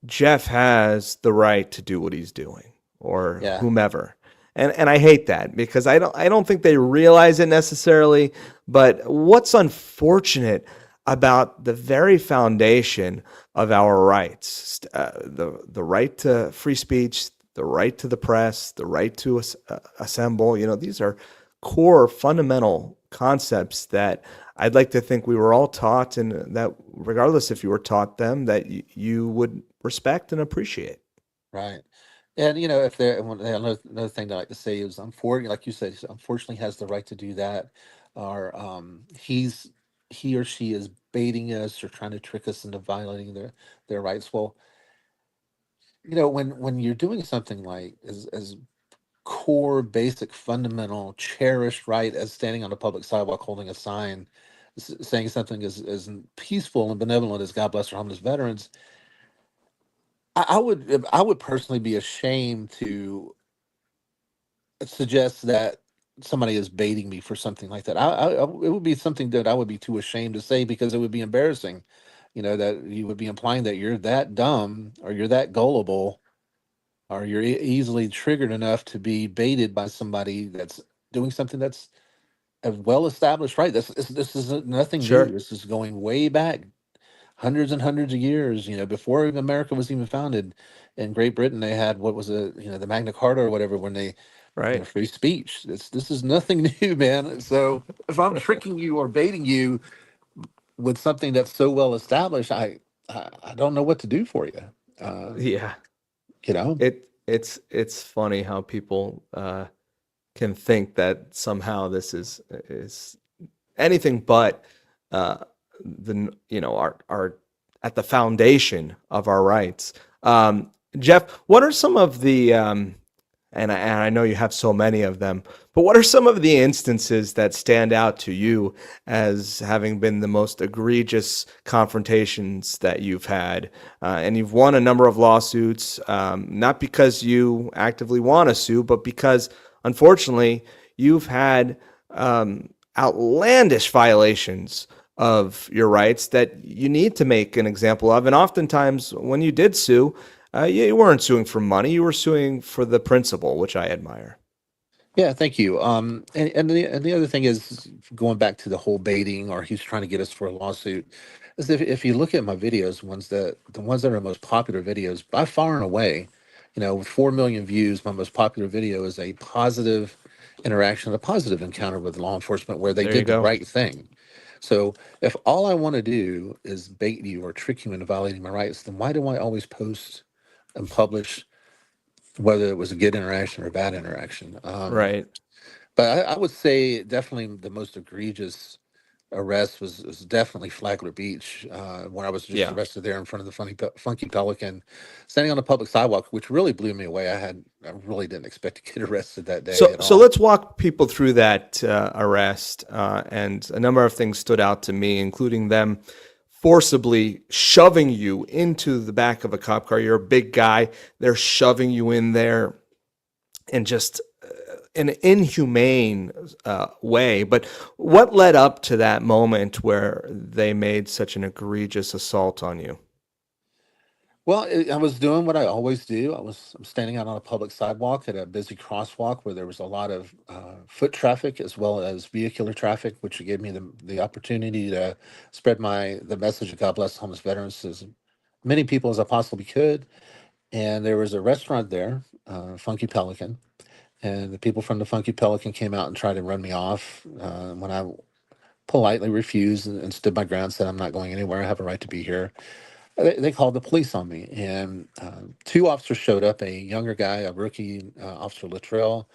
Jeff has the right to do what he's doing," or yeah, whomever. And I hate that because I don't think they realize it necessarily, but what's unfortunate about the very foundation of our rights, the right to free speech, the right to the press, the right to assemble, these are core fundamental concepts that I'd like to think we were all taught, and that regardless if you were taught them, that you would respect and appreciate. right. And if another thing that I like to say is, unfortunately, like you said, unfortunately has the right to do that, or he or she is baiting us or trying to trick us into violating their rights. Well, when you're doing something like as core, basic, fundamental, cherished right as standing on a public sidewalk holding a sign, saying something as peaceful and benevolent as "God bless our homeless veterans," I would personally be ashamed to suggest that somebody is baiting me for something like that. It would be something that I would be too ashamed to say because it would be embarrassing. That you would be implying that you're that dumb or you're that gullible or you're easily triggered enough to be baited by somebody that's doing something that's a well established right. This is nothing new. Sure. This is going way back hundreds and hundreds of years. Before even America was even founded. In Great Britain, they had what was it, the Magna Carta or whatever, when they Right. free speech. This is nothing new, man. So if I'm tricking you or baiting you with something that's so well established, I don't know what to do for you. Uh, Yeah. you know, It's funny how people can think that somehow this is anything but uh, our at the foundation of our rights. Jeff, what are some of the and I know you have so many of them, but what are some of the instances that stand out to you as having been the most egregious confrontations that you've had? And you've won a number of lawsuits, not because you actively want to sue, but because unfortunately you've had outlandish violations of your rights that you need to make an example of. And oftentimes, when you did sue, you weren't suing for money; you were suing for the principle, which I admire. yeah, thank you. And the other thing is, going back to the whole baiting, or he's trying to get us for a lawsuit, is if you look at my videos, the ones that are most popular videos by far and away, with 4 million views, my most popular video is a positive interaction, a positive encounter with law enforcement where they There you did the go. right thing. So if all I want to do is bait you or trick you into violating my rights, then why do I always post and publish whether it was a good interaction or a bad interaction? Right. But I would say definitely the most egregious arrest was definitely Flagler Beach, where I was just Yeah. arrested there in front of the Funky Pelican, standing on a public sidewalk, which really blew me away. I really didn't expect to get arrested that day So, at so all. let's walk people through that arrest. And a number of things stood out to me, including them forcibly shoving you into the back of a cop car. You're a big guy. They're shoving you in there and just an inhumane way. But what led up to that moment where they made such an egregious assault on you? Well, I was doing what I always do. I'm standing out on a public sidewalk at a busy crosswalk where there was a lot of foot traffic as well as vehicular traffic, which gave me the opportunity to spread the message of God bless homeless veterans to as many people as I possibly could. And there was a restaurant there Funky Pelican, and the people from the Funky Pelican came out and tried to run me off when I politely refused and stood my ground, said I'm not going anywhere. I have a right to be here. They called the police on me, and two officers showed up. A younger guy, a rookie, Officer Luttrell.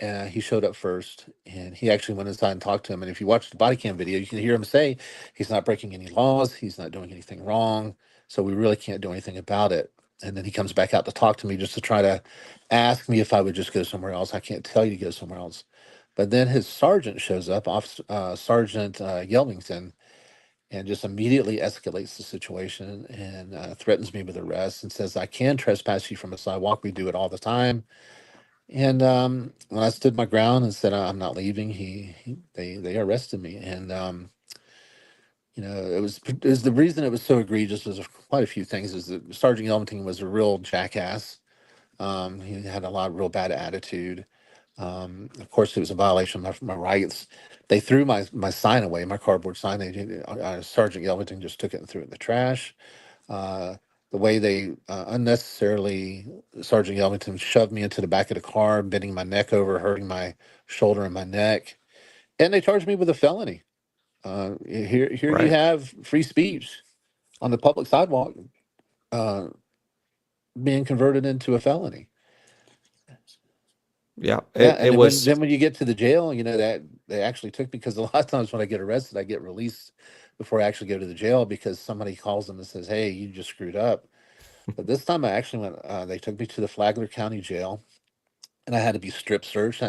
He showed up first, and he actually went inside and talked to him. And if you watch the body cam video, you can hear him say he's not breaking any laws, he's not doing anything wrong, so we really can't do anything about it. And then he comes back out to talk to me just to try to ask me if I would just go somewhere else. I can't tell you to go somewhere else. But then his sergeant shows up, Sergeant Yelvington, and just immediately escalates the situation and threatens me with arrest and says, I can trespass you from a sidewalk. We do it all the time. And when I stood my ground and said I'm not leaving, they arrested me. And it was the reason it was so egregious was quite a few things. Is that Sergeant Yelvington was a real jackass. He had a lot of real bad attitude. Of course, it was a violation of my rights. They threw my sign away, my cardboard sign. Sergeant Yelvington just took it and threw it in the trash. Uh, the way they unnecessarily, Sergeant Yelvington shoved me into the back of the car, bending my neck over, hurting my shoulder and my neck. And they charged me with a felony. Here you Right. have free speech on the public sidewalk uh, being converted into a felony. Yeah. Yeah, It and was then when you get to the jail, that they actually took because a lot of times when I get arrested, I get released before I actually go to the jail because somebody calls them and says, "Hey, you just screwed up." But this time I actually went. They took me to the Flagler County Jail, and I had to be strip searched. I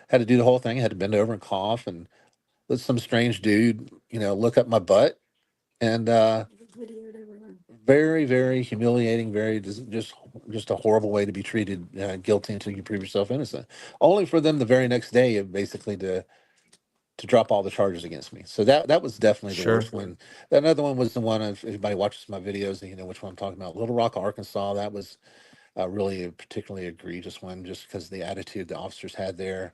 had to do the whole thing. I had to bend over and cough, and let some strange dude, look up my butt, and very, very humiliating. Very just a horrible way to be treated, guilty until you prove yourself innocent. Only for them the very next day, basically to drop all the charges against me. So that was definitely the sure. worst one. Another one was the one, if anybody watches my videos, you know which one I'm talking about. Little Rock, Arkansas. That was really a particularly egregious one, just because of the attitude the officers had there,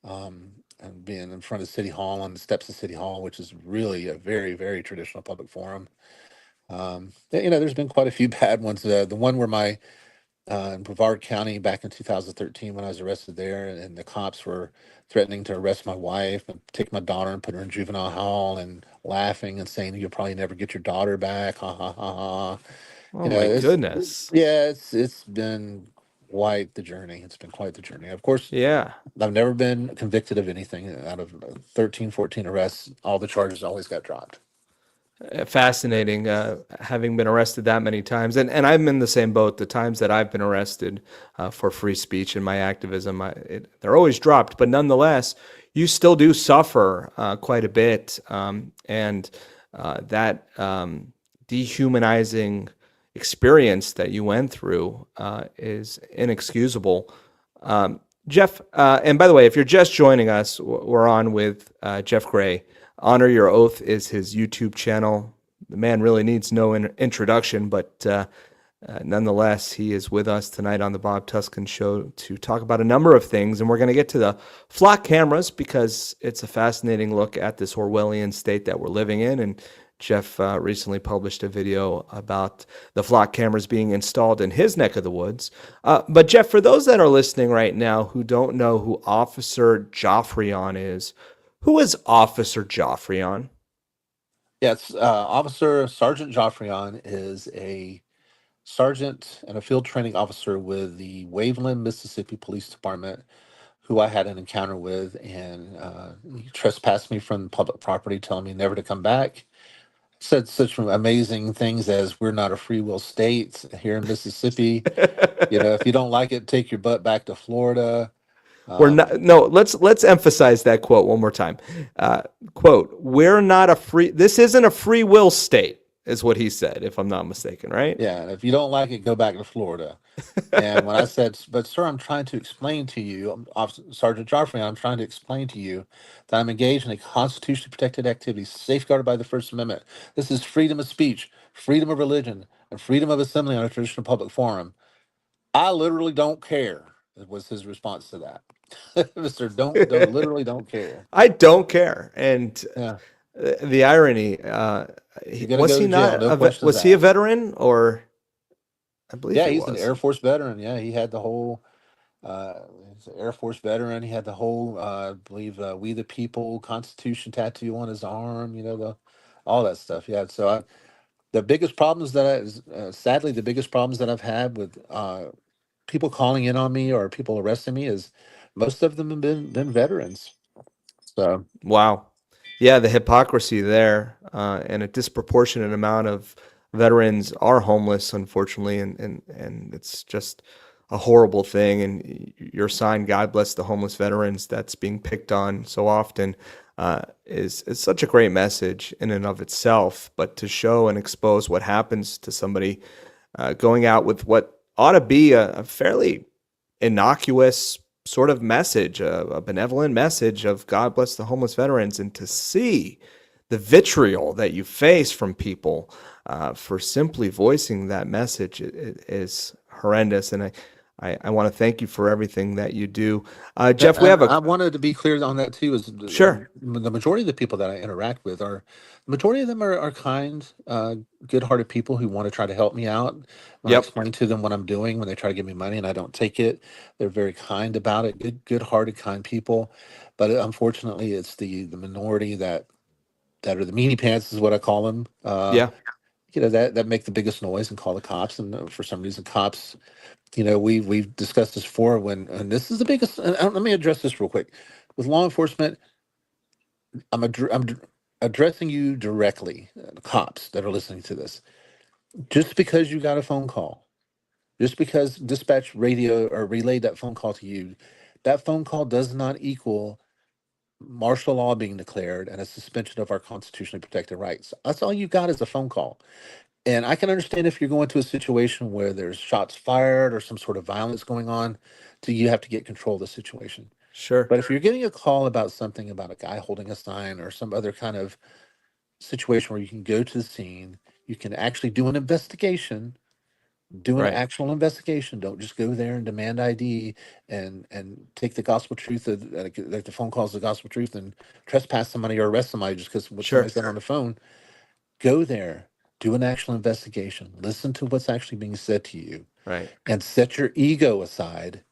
and being in front of City Hall, on the steps of City Hall, which is really a very, very traditional public forum. There's been quite a few bad ones. The one where in Brevard County back in 2013 when I was arrested there, and the cops were threatening to arrest my wife and take my daughter and put her in juvenile hall and laughing and saying, "You'll probably never get your daughter back." Ha ha ha ha. Oh my goodness. It's been quite the journey. It's been quite the journey. Of course, Yeah. I've never been convicted of anything. Out of 13, 14 arrests, all the charges always got dropped. Fascinating, having been arrested that many times, and I'm in the same boat. The times that I've been arrested for free speech and my activism, they're always dropped, but nonetheless, you still do suffer quite a bit, and that dehumanizing experience that you went through is inexcusable. Jeff, and by the way, if you're just joining us, we're on with Jeff Gray. Honor Your Oath is his YouTube channel. The man really needs no introduction, but nonetheless, he is with us tonight on the Bob Tuskin Show to talk about a number of things. And we're going to get to the flock cameras because it's a fascinating look at this Orwellian state that we're living in. And Jeff recently published a video about the flock cameras being installed in his neck of the woods. But Jeff, for those that are listening right now who don't know who Officer Joffrion is, who is Officer Joffrion? Yes, Officer Sergeant Joffrion is a sergeant and a field training officer with the Waveland, Mississippi Police Department, who I had an encounter with, and he trespassed me from public property, telling me never to come back. Said such amazing things as, "We're not a free will state here in Mississippi. If you don't like it, take your butt back to Florida." We're not. No, let's emphasize that quote one more time. Quote: "We're not a free. This isn't a free will state," is what he said, if I'm not mistaken, right? Yeah, if you don't like it, go back to Florida. And when I said, "But sir, I'm trying to explain to you, Sergeant Joffrey, I'm trying to explain to you that I'm engaged in a constitutionally protected activity safeguarded by the First Amendment. This is freedom of speech, freedom of religion, and freedom of assembly on a traditional public forum. I literally don't care," was his response to that. Mister, don't literally don't care. I don't care, and Yeah, the irony. you're gonna Was go he to jail, not? no questions Was he a asked. veteran, or I believe Yeah, he he's an was. Air Force veteran. Yeah, he had the whole He's an Air Force veteran. He had the whole, I believe, "We the People" Constitution tattoo on his arm. All that stuff. Yeah. So the biggest problems sadly, the biggest problems that I've had with people calling in on me or people arresting me is most of them have been veterans. So Wow. Yeah, the hypocrisy there, and a disproportionate amount of veterans are homeless, unfortunately, and it's just a horrible thing. And your sign, "God bless the homeless veterans," that's being picked on so often, is such a great message in and of itself. But to show and expose what happens to somebody going out with what ought to be a fairly innocuous sort of message, a benevolent message of "God bless the homeless veterans," and to see the vitriol that you face from people for simply voicing that message is horrendous. And I want to thank you for everything that you do. Jeff, we And have a I wanted to be clear on that too. Is sure. the majority of the people that I interact with the majority of them are kind, good-hearted people who want to try to help me out. When I Yep, explain to them what I'm doing, when they try to give me money and I don't take it, they're very kind about it. Good-hearted, kind people. But unfortunately, it's the minority that are the meanie pants, is what I call them. yeah, That make the biggest noise and call the cops. And for some reason, cops, we've discussed this before. And this is the biggest. And let me address this real quick. With law enforcement, I'm addressing you directly, the cops that are listening to this. Just because you got a phone call, just because dispatch radio or relayed that phone call to you, that phone call does not equal martial law being declared and a suspension of our constitutionally protected rights. That's all you got is a phone call. And I can understand if you're going to a situation where there's shots fired or some sort of violence going on, so you have to get control of the situation. sure, But if you're getting a call about something about a guy holding a sign or some other kind of situation where you can go to the scene, you can actually do an investigation, do an right, actual investigation. Don't just go there and demand ID and take the gospel truth of like the phone calls the gospel truth and trespass somebody or arrest somebody just because what somebody sure, said on the phone. Go there, do an actual investigation, listen to what's actually being said to you, right. and set your ego aside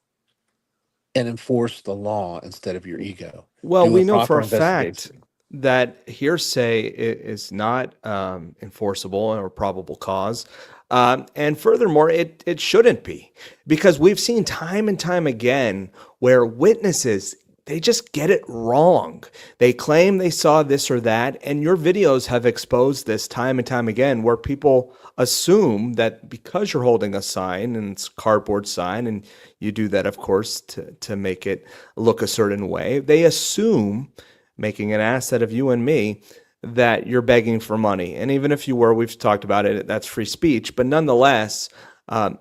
and enforce the law instead of your ego. Well, Do a we know for proper a fact investigation. that hearsay is not enforceable or probable cause. And furthermore, it shouldn't be, because we've seen time and time again where witnesses, they just get it wrong. They claim they saw this or that, and your videos have exposed this time and time again, where people assume that because you're holding a sign, and it's a cardboard sign, and you do that, of course, to make it look a certain way, they assume, making an asset of you and me, that you're begging for money. And even if you were, we've talked about it, that's free speech. But nonetheless,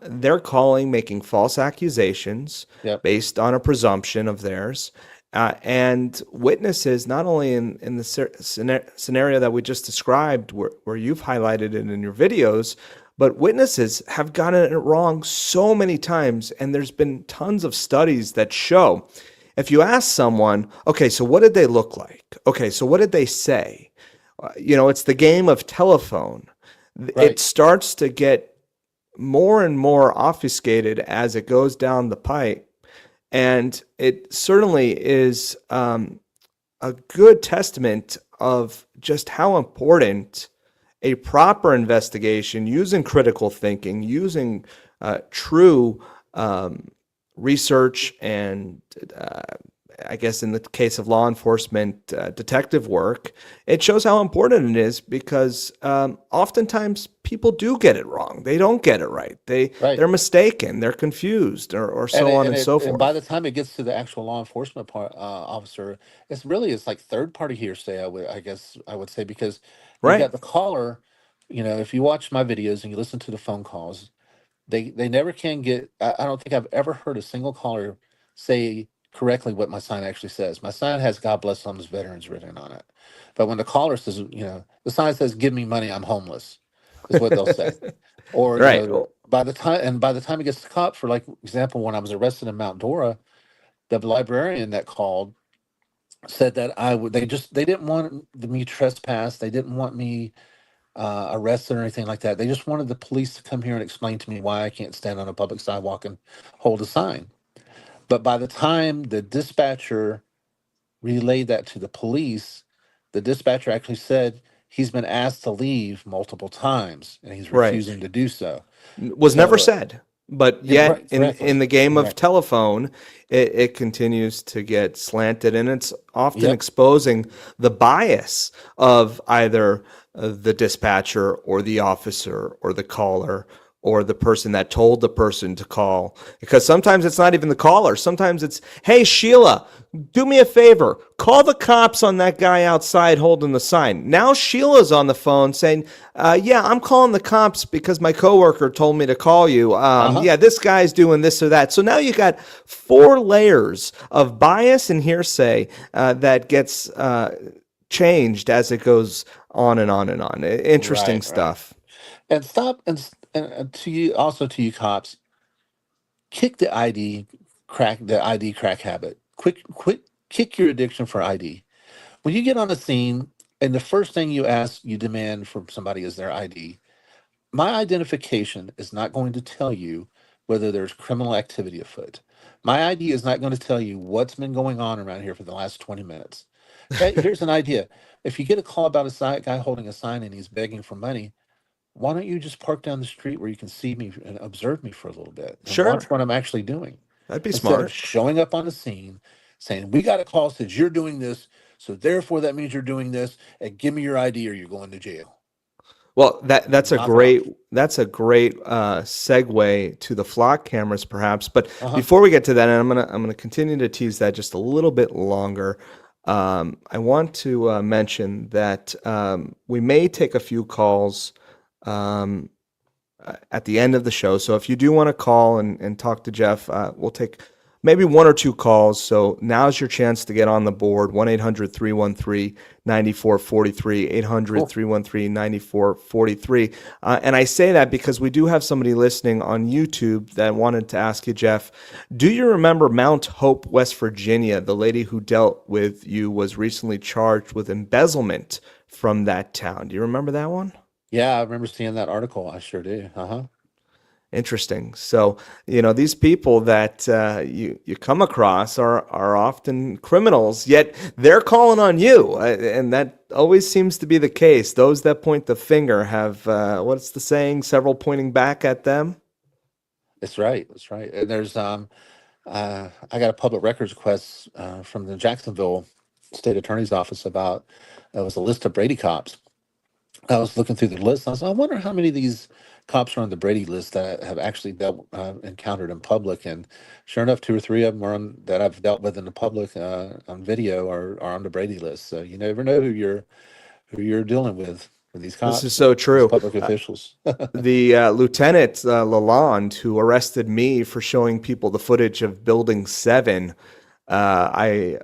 they're calling, making false accusations Yep. based on a presumption of theirs. And witnesses, not only in the scenario that we just described, where you've highlighted it in your videos, but witnesses have gotten it wrong so many times. And there's been tons of studies that show, if you ask someone, okay, so what did they look like? Okay, so what did they say? It's the game of telephone. It Right. starts to get more and more obfuscated as it goes down the pipe. And it certainly is a good testament of just how important a proper investigation, using critical thinking, using true research, and I guess in the case of law enforcement, detective work, it shows how important it is, because oftentimes people do get it wrong. They don't get it right. Right. They're mistaken. They're confused, or And so it, on and and it so and by forth. the time it gets to the actual law enforcement officer, it's like third party hearsay. I guess I would say, because you've Right. got the caller. If you watch my videos and you listen to the phone calls, they never can get. I don't think I've ever heard a single caller say correctly what my sign actually says. My sign has "God bless homeless veterans" written on it, but when the caller says, the sign says "Give me money, I'm homeless," is what they'll say. Or Right. by the time it gets to cop, for like example, when I was arrested in Mount Dora, the librarian that called said that they didn't want me trespassed, they didn't want me arrested or anything like that. They just wanted the police to come here and explain to me why I can't stand on a public sidewalk and hold a sign. But by the time the dispatcher relayed that to the police, the dispatcher actually said he's been asked to leave multiple times and he's Right. refusing to do so. Was never So, said, but yet in correctly. the game of Correct. telephone, it continues to get slanted, and it's often Yep. exposing the bias of either the dispatcher or the officer or the caller or the person that told the person to call. Because sometimes it's not even the caller. Sometimes it's, hey, Sheila, do me a favor. Call the cops on that guy outside holding the sign. Now Sheila's on the phone saying, yeah, I'm calling the cops because my coworker told me to call you. Uh-huh. Yeah, this guy's doing this or that. So now you got 4 layers of bias and hearsay that gets changed as it goes on and on and on. Interesting Right. Right. stuff. And stop and to you also to you cops, kick the ID crack habit. Quit kick your addiction for ID. When you get on a scene and the first thing you demand from somebody is their ID, my identification is not going to tell you whether there's criminal activity afoot. My ID is not going to tell you what's been going on around here for the last 20 minutes. Okay, here's an idea. If you get a call about guy holding a sign and he's begging for money, why don't you just park down the street where you can see me and observe me for a little bit and watch Sure, what I'm actually doing that'd be instead of smart. showing up on the scene saying, we got a call says you're doing this, so therefore that means you're doing this, and give me your ID or you're going to jail. Well, Not an option. that's a great segue to the flock cameras, perhaps. But Uh-huh. before we get to that, and I'm gonna continue to tease that just a little bit longer. I want to mention that we may take a few calls um, at the end of the show. So if you do want to call and talk to Jeff, we'll take maybe 1 or 2 calls. So now's your chance to get on the board. 1-800-313-9443, Cool. 800-313-9443. And I say that because we do have somebody listening on YouTube that wanted to ask you, Jeff, do you remember Mount Hope, West Virginia? The lady who dealt with you was recently charged with embezzlement from that town. Do you remember that one? Yeah, I remember seeing that article. I sure do. Uh-huh. Interesting. So, these people that you come across are often criminals, yet they're calling on you, and that always seems to be the case. Those that point the finger have what's the saying? Several pointing back at them. That's right. That's right. And there's I got a public records request from the Jacksonville State Attorney's Office about it was a list of Brady cops. I was looking through the list. And I was, I wonder how many of these cops are on the Brady list that have actually encountered in public. And sure enough, 2 or 3 of them are on that I've dealt with in the public on video are on the Brady list. So you never know who you're dealing with these This is cops, so these true. public officials. The Lieutenant Lalonde, who arrested me for showing people the footage of Building 7, I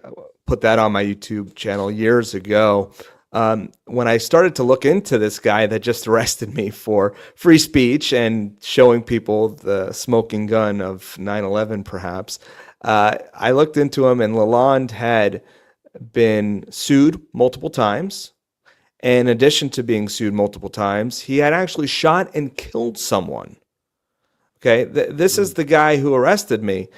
put that on my YouTube channel years ago. When I started to look into this guy that just arrested me for free speech and showing people the smoking gun of 9/11, perhaps, I looked into him, and Lalonde had been sued multiple times. In addition to being sued multiple times, he had actually shot and killed someone. Okay, this is Mm. the guy who arrested me. Yeah, I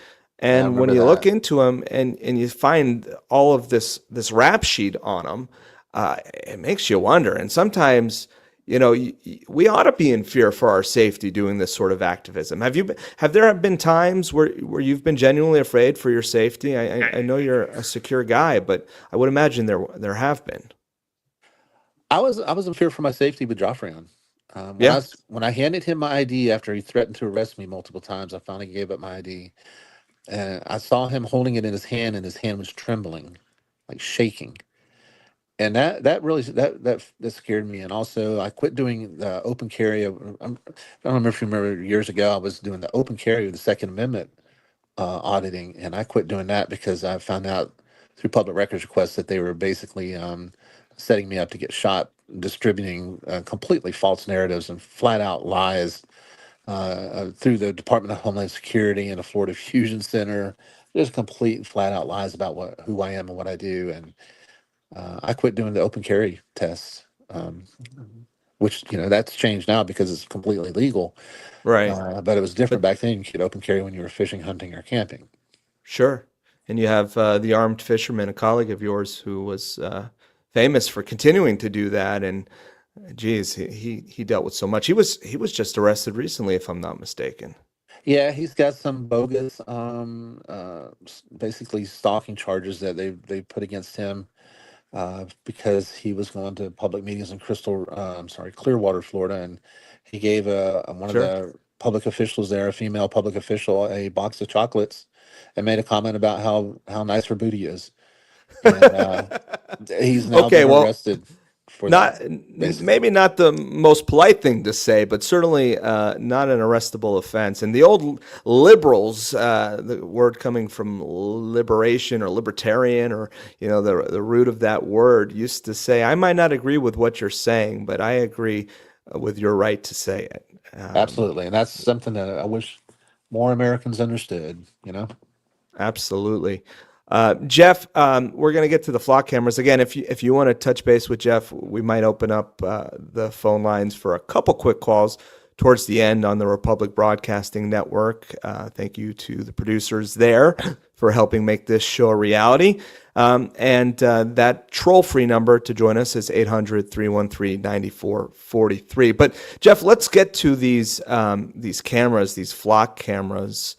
And when remember you look that. into him and you find all of this rap sheet on him, it makes you wonder. And sometimes, we ought to be in fear for our safety doing this sort of activism. Have there been times where you've been genuinely afraid for your safety? I know you're a secure guy, but I would imagine there have been. I was in fear for my safety with Joffrey. Yeah. When I handed him my ID after he threatened to arrest me multiple times, I finally gave up my ID. And I saw him holding it in his hand, and his hand was trembling, like shaking. And that really that scared me. And also, I quit doing the open carry. I don't remember if you remember years ago, I was doing the open carry of the Second Amendment auditing, and I quit doing that because I found out through public records requests that they were basically setting me up to get shot, distributing completely false narratives and flat out lies through the Department of Homeland Security and the Florida Fusion Center. Just complete and flat out lies about who I am and what I do. And I quit doing the open carry tests, which that's changed now because it's completely legal. Right. But it was different But back then. You could open carry when you were fishing, hunting, or camping. Sure. And you have the armed fisherman, a colleague of yours, who was famous for continuing to do that. And geez, he dealt with so much. He was just arrested recently, if I'm not mistaken. Yeah, he's got some bogus, basically stalking charges that they put against him because he was going to public meetings in Clearwater, Florida, and he gave one of Sure. the public officials there, a female public official, a box of chocolates, and made a comment about how nice her booty is, and he's now Okay, been well, arrested for that, not basically. maybe not the most polite thing to say, but certainly not an arrestable offense. And the old liberals, the word coming from liberation or libertarian, or the root of that word, used to say, "I might not agree with what you're saying, but I agree with your right to say it." Absolutely, and that's something that I wish more Americans understood. Absolutely. Jeff, we're going to get to the flock cameras again. If you want to touch base with Jeff, we might open up the phone lines for a couple quick calls towards the end on the Republic Broadcasting Network. Thank you to the producers there for helping make this show a reality. And that troll-free number to join us is 800-313-9443. But Jeff, let's get to these cameras, these flock cameras.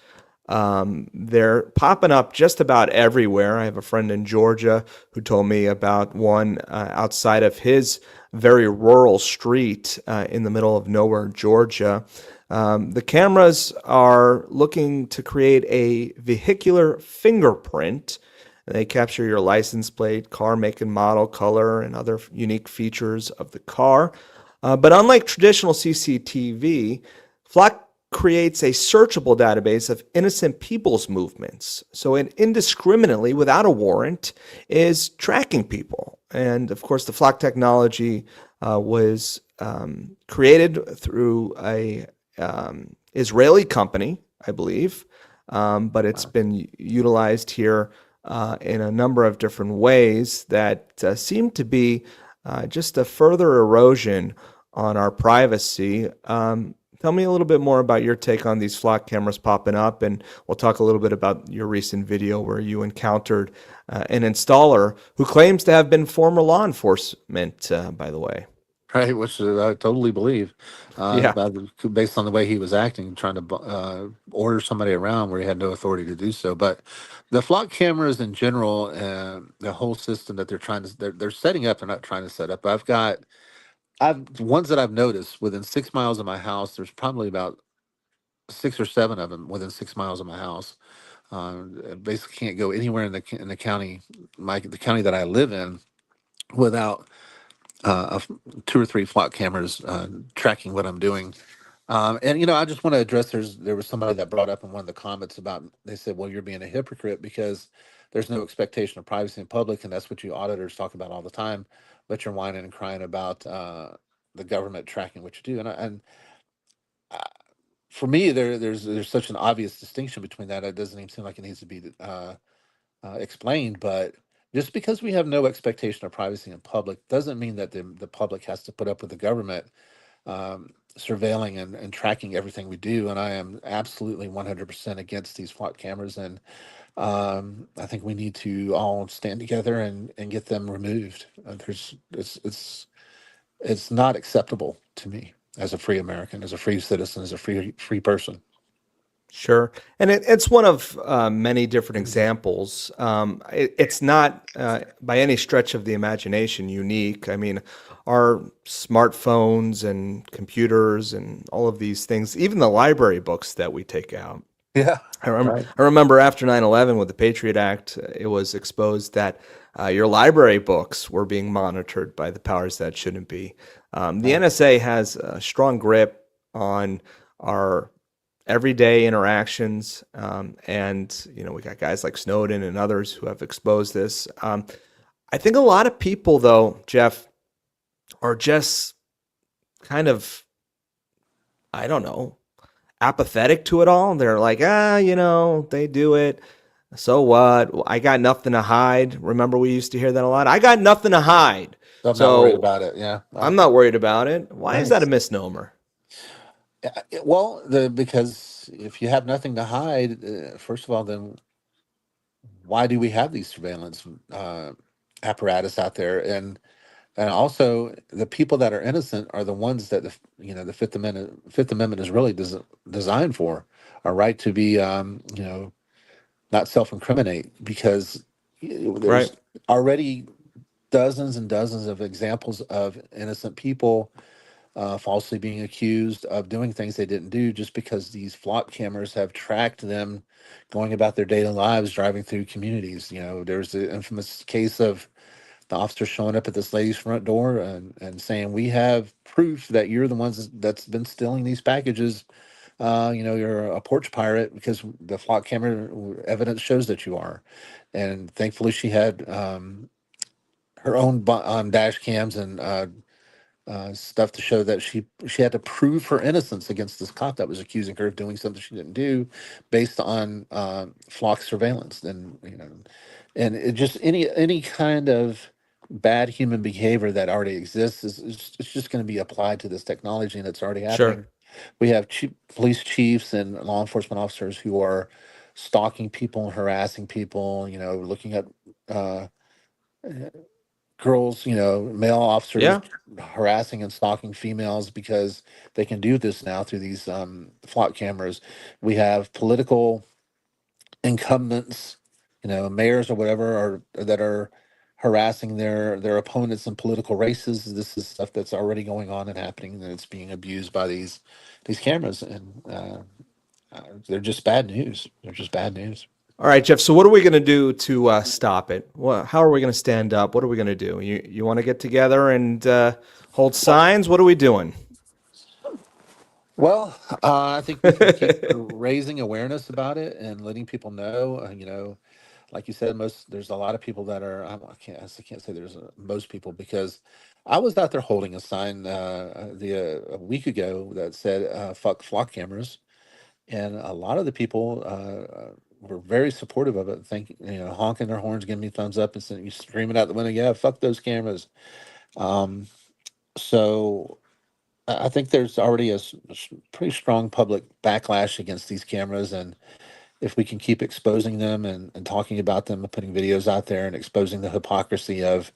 They're popping up just about everywhere. I have a friend in Georgia who told me about one outside of his very rural street in the middle of nowhere, Georgia. The cameras are looking to create a vehicular fingerprint. They capture your license plate, car make and model, color, and other unique features of the car. But unlike traditional CCTV, Flock creates a searchable database of innocent people's movements. So it indiscriminately, without a warrant, is tracking people. And of course, the Flock technology was created through a Israeli company, I believe, but it's been utilized here in a number of different ways that seem to be just a further erosion on our privacy. Tell me a little bit more about your take on these flock cameras popping up, and we'll talk a little bit about your recent video where you encountered an installer who claims to have been former law enforcement, by the way. Right, which I totally believe, Yeah. based on the way he was acting, trying to order somebody around where he had no authority to do so. But the flock cameras in general, the whole system that they're setting up, they're not trying to set up. I've ones that I've noticed within 6 miles of my house. There's probably about 6 or 7 of them within 6 miles of my house. I basically can't go anywhere in the county, the county that I live in, without of 2 or 3 flock cameras tracking what I'm doing. And I just want to address. There was somebody that brought up in one of the comments about. They said, "Well, you're being a hypocrite because there's no expectation of privacy in public, and that's what you auditors talk about all the time. But you're whining and crying about the government tracking what you do." Uh, for me, there's such an obvious distinction between that. It doesn't even seem like it needs to be explained, but just because we have no expectation of privacy in public doesn't mean that the public has to put up with the government surveilling and tracking everything we do. And I am absolutely 100% against these flock cameras. And I think we need to all stand together and get them removed. It's not acceptable to me as a free American, as a free citizen, as a free person. Sure. And it's one of many different examples. It's not by any stretch of the imagination unique. I mean, our smartphones and computers and all of these things, even the library books that we take out. Yeah. I remember, Right. I remember after 9/11 with the Patriot Act, it was exposed that your library books were being monitored by the powers that shouldn't be. The Right. NSA has a strong grip on our everyday interactions. And, we got guys like Snowden and others who have exposed this. I think a lot of people, though, Jeff, are just kind of, I don't know, apathetic to it all. They're like, they do it. So what? I got nothing to hide. Remember, we used to hear that a lot. I got nothing to hide. So I'm not worried So about it. Yeah. I'm not worried about it. Why is Right. that a misnomer? Well, because if you have nothing to hide, first of all, then why do we have these surveillance apparatus out there? And also, the people that are innocent are the ones that the Fifth Amendment is really designed for, a right to be not self-incriminate, because Right. there's already dozens and dozens of examples of innocent people falsely being accused of doing things they didn't do, just because these flock cameras have tracked them going about their daily lives, driving through communities. There's the infamous case of the officer showing up at this lady's front door and saying, "We have proof that you're the ones that's been stealing these packages. You're a porch pirate, because the flock camera evidence shows that you are." And thankfully, she had her own dash cams and stuff to show that she had to prove her innocence against this cop that was accusing her of doing something she didn't do, based on flock surveillance. And it just, any kind of bad human behavior that already exists is it's just going to be applied to this technology, and it's already Sure. happening. We have police chiefs and law enforcement officers who are stalking people and harassing people, looking at uh, girls, male officers Yeah. harassing and stalking females, because they can do this now through these flock cameras. We have political incumbents, mayors or whatever, that are harassing their opponents in political races. This is stuff that's already going on and happening, and it's being abused by these cameras, and they're just bad news. They're just bad news. All right, Jeff. So what are we going to do to stop it? How are we going to stand up? What are we going to do? You want to get together and hold signs? What are we doing? Well, I think we can keep raising awareness about it and letting people know. Like you said, there's a lot of people that are. I can't say there's most people, because I was out there holding a sign a week ago that said "fuck flock cameras," and a lot of the people were very supportive of it. Honking their horns, giving me thumbs up, and saying, "You screaming out the window, yeah, fuck those cameras." Um, so I think there's already a pretty strong public backlash against these cameras, and if we can keep exposing them and talking about them and putting videos out there and exposing the hypocrisy of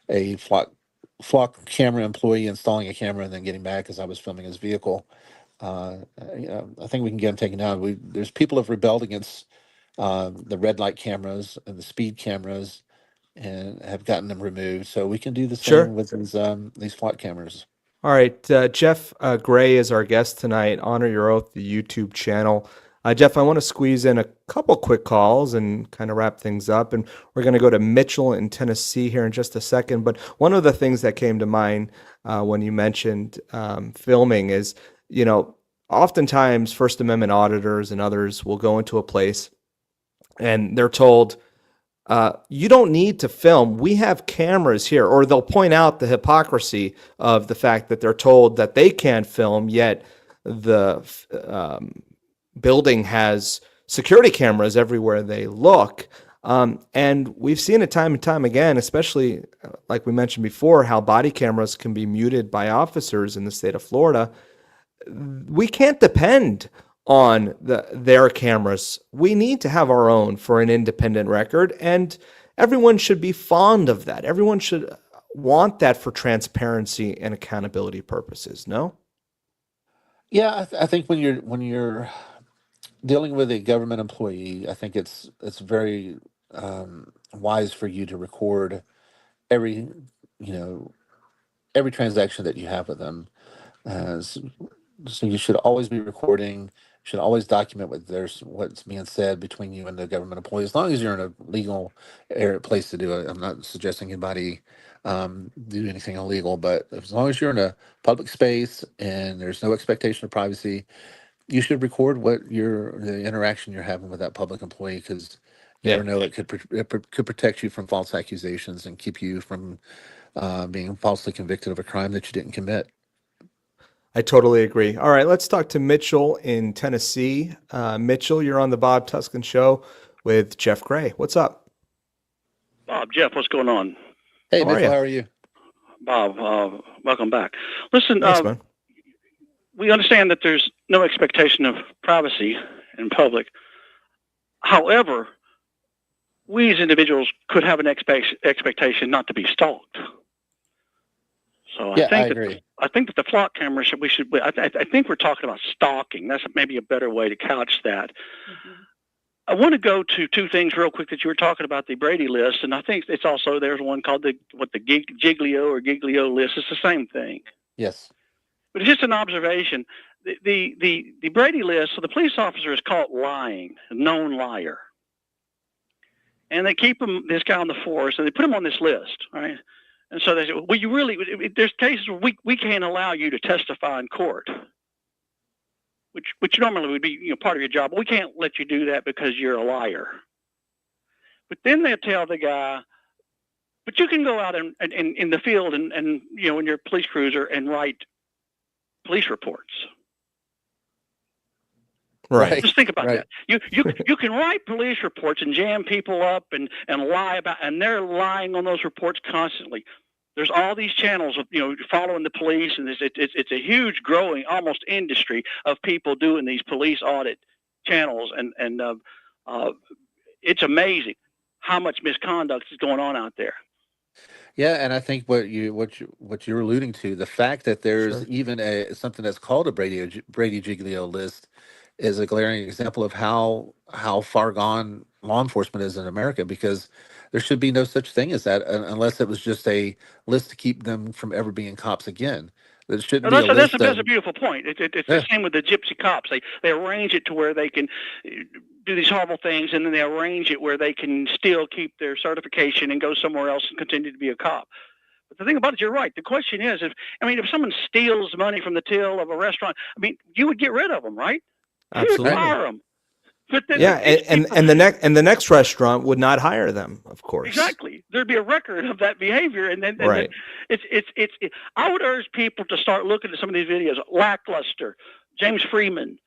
a flock camera employee installing a camera and then getting mad because I was filming his vehicle, I think we can get them taken down. There's people have rebelled against the red light cameras and the speed cameras, and have gotten them removed. So we can do the same Sure. with these flock cameras. All right, Jeff Gray is our guest tonight. Honor Your Oath, the YouTube channel. Jeff, I want to squeeze in a couple quick calls and kind of wrap things up. And we're going to go to Mitchell in Tennessee here in just a second. But one of the things that came to mind when you mentioned filming is, oftentimes First Amendment auditors and others will go into a place and they're told, you don't need to film. We have cameras here. Or they'll point out the hypocrisy of the fact that they're told that they can't film, yet the building has security cameras everywhere they look. And we've seen it time and time again, especially like we mentioned before, how body cameras can be muted by officers in the state of Florida. We can't depend on their cameras. We need to have our own for an independent record, and everyone should be fond of that. Everyone should want that for transparency and accountability purposes. No? Yeah, I think when you're dealing with a government employee, I think it's very wise for you to record every you know every transaction that you have with them. So you should always be recording. Should always document what's being said between you and the government employee, as long as you're in a legal place to do it. I'm not suggesting anybody do anything illegal, but as long as you're in a public space and there's no expectation of privacy, you should record the interaction you're having with that public employee, because you Yeah, never know, it could protect you from false accusations and keep you from being falsely convicted of a crime that you didn't commit. I totally agree. All right, let's talk to Mitchell in Tennessee. Mitchell, you're on the Bob Tuskin Show with Jeff Gray. What's up? Bob, Jeff, what's going on? Hey, How are Mitchell, you? how are you? Bob, welcome back. Listen, Thanks, man. we understand that there's no expectation of privacy in public. However, we as individuals could have an expectation not to be stalked. So Yeah, I agree. I think that the flock cameras I think we're talking about stalking. That's maybe a better way to couch that. I want to go to two things real quick that you were talking about, the Brady list, and I think it's also there's one called the Giglio list. It's the same thing. Yes. But it's just an observation. The Brady list, so the police officer is caught lying, a known liar. And they keep this guy on the force, and they put him on this list, right? And so they say, well, there's cases where we can't allow you to testify in court, which normally would be part of your job. We can't let you do that because you're a liar. But then they tell the guy, but you can go out in the field and in your police cruiser and write police reports. Right. Just think about that. You can write police reports and jam people up and lie about, and they're lying on those reports constantly. There's all these channels of following the police, and it's a huge growing almost industry of people doing these police audit channels, and it's amazing how much misconduct is going on out there. Yeah, and I think what you're alluding to, the fact that there's even something that's called a Brady Giglio list is a glaring example of how far gone law enforcement is in America, because there should be no such thing as that unless it was just a list to keep them from ever being cops again. There shouldn't be a list. That's a beautiful point. It's the same with the gypsy cops. They arrange it to where they can do these horrible things, and then they arrange it where they can still keep their certification and go somewhere else and continue to be a cop. But the thing about it, you're right. The question is, if someone steals money from the till of a restaurant, you would get rid of them, right? Absolutely. You would fire them. But then, and the next restaurant would not hire them, of course. Exactly. There'd be a record of that behavior, and then right. I would urge people to start looking at some of these videos. Lackluster, James Freeman,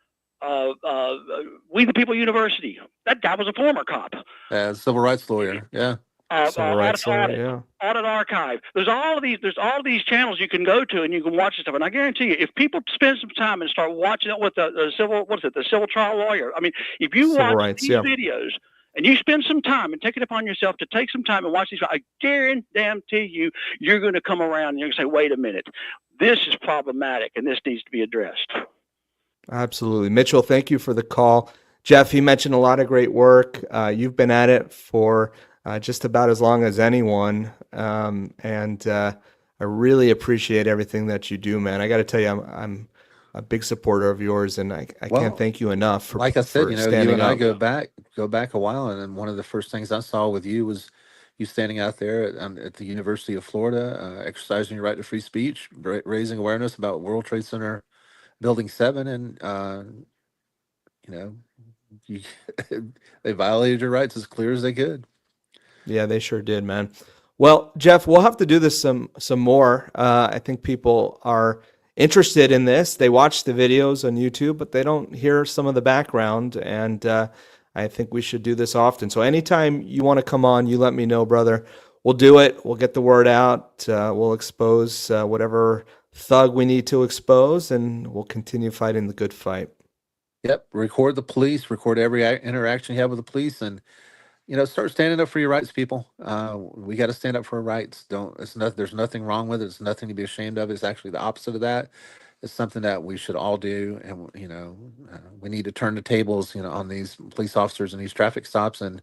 We the People University. That guy was a former cop. Civil rights lawyer. Yeah. Audit Archive. There's all these channels you can go to and you can watch this stuff. And I guarantee you, if people spend some time and start watching it with the civil trial lawyer. If you watch these videos and you spend some time and take it upon yourself to take some time and watch these, I guarantee you, you're going to come around and you're going to say, wait a minute, this is problematic and this needs to be addressed. Absolutely. Mitchell, thank you for the call. Jeff, he mentioned a lot of great work. You've been at it for just about as long as anyone. And I really appreciate everything that you do, man. I got to tell you, I'm a big supporter of yours, and I can't thank you enough for, like I said, for you standing and up. I go back a while. And then one of the first things I saw with you was you standing out there at the University of Florida, exercising your right to free speech, raising awareness about World Trade Center Building 7. And, they violated your rights as clear as they could. Yeah, they sure did, man. Well, Jeff, we'll have to do this some more. I think people are interested in this. They watch the videos on YouTube, but they don't hear some of the background. And I think we should do this often. So anytime you want to come on, you let me know, brother. We'll do it. We'll get the word out. We'll expose whatever thug we need to expose, and we'll continue fighting the good fight. Yep. Record the police, record every interaction you have with the police, and start standing up for your rights, people. We got to stand up for our rights. There's nothing wrong with it. It's nothing to be ashamed of. It's actually the opposite of that. It's something that we should all do. And, we need to turn the tables, on these police officers and these traffic stops, and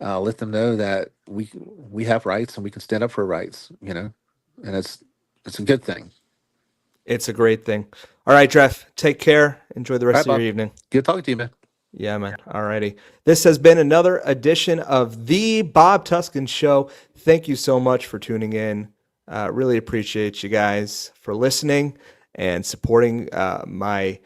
let them know that we have rights and we can stand up for our rights, and it's a good thing. It's a great thing. All right, Jeff, take care. Enjoy the rest of your evening. Good talking to you, man. Yeah, man. All righty. This has been another edition of the Bob Tuskin Show. Thank you so much for tuning in. Really appreciate you guys for listening and supporting my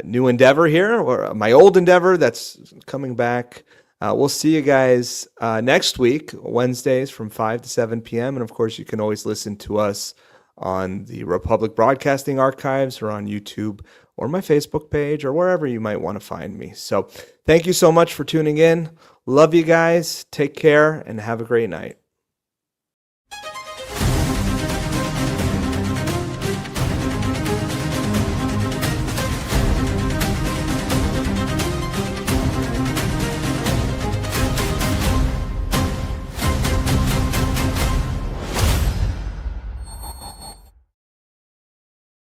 new endeavor here, or my old endeavor that's coming back. We'll see you guys next week, Wednesdays from 5 to 7 p.m. And, of course, you can always listen to us on the Republic Broadcasting Archives or on YouTube or my Facebook page or wherever you might want to find me. So thank you so much for tuning in. Love you guys. Take care and have a great night.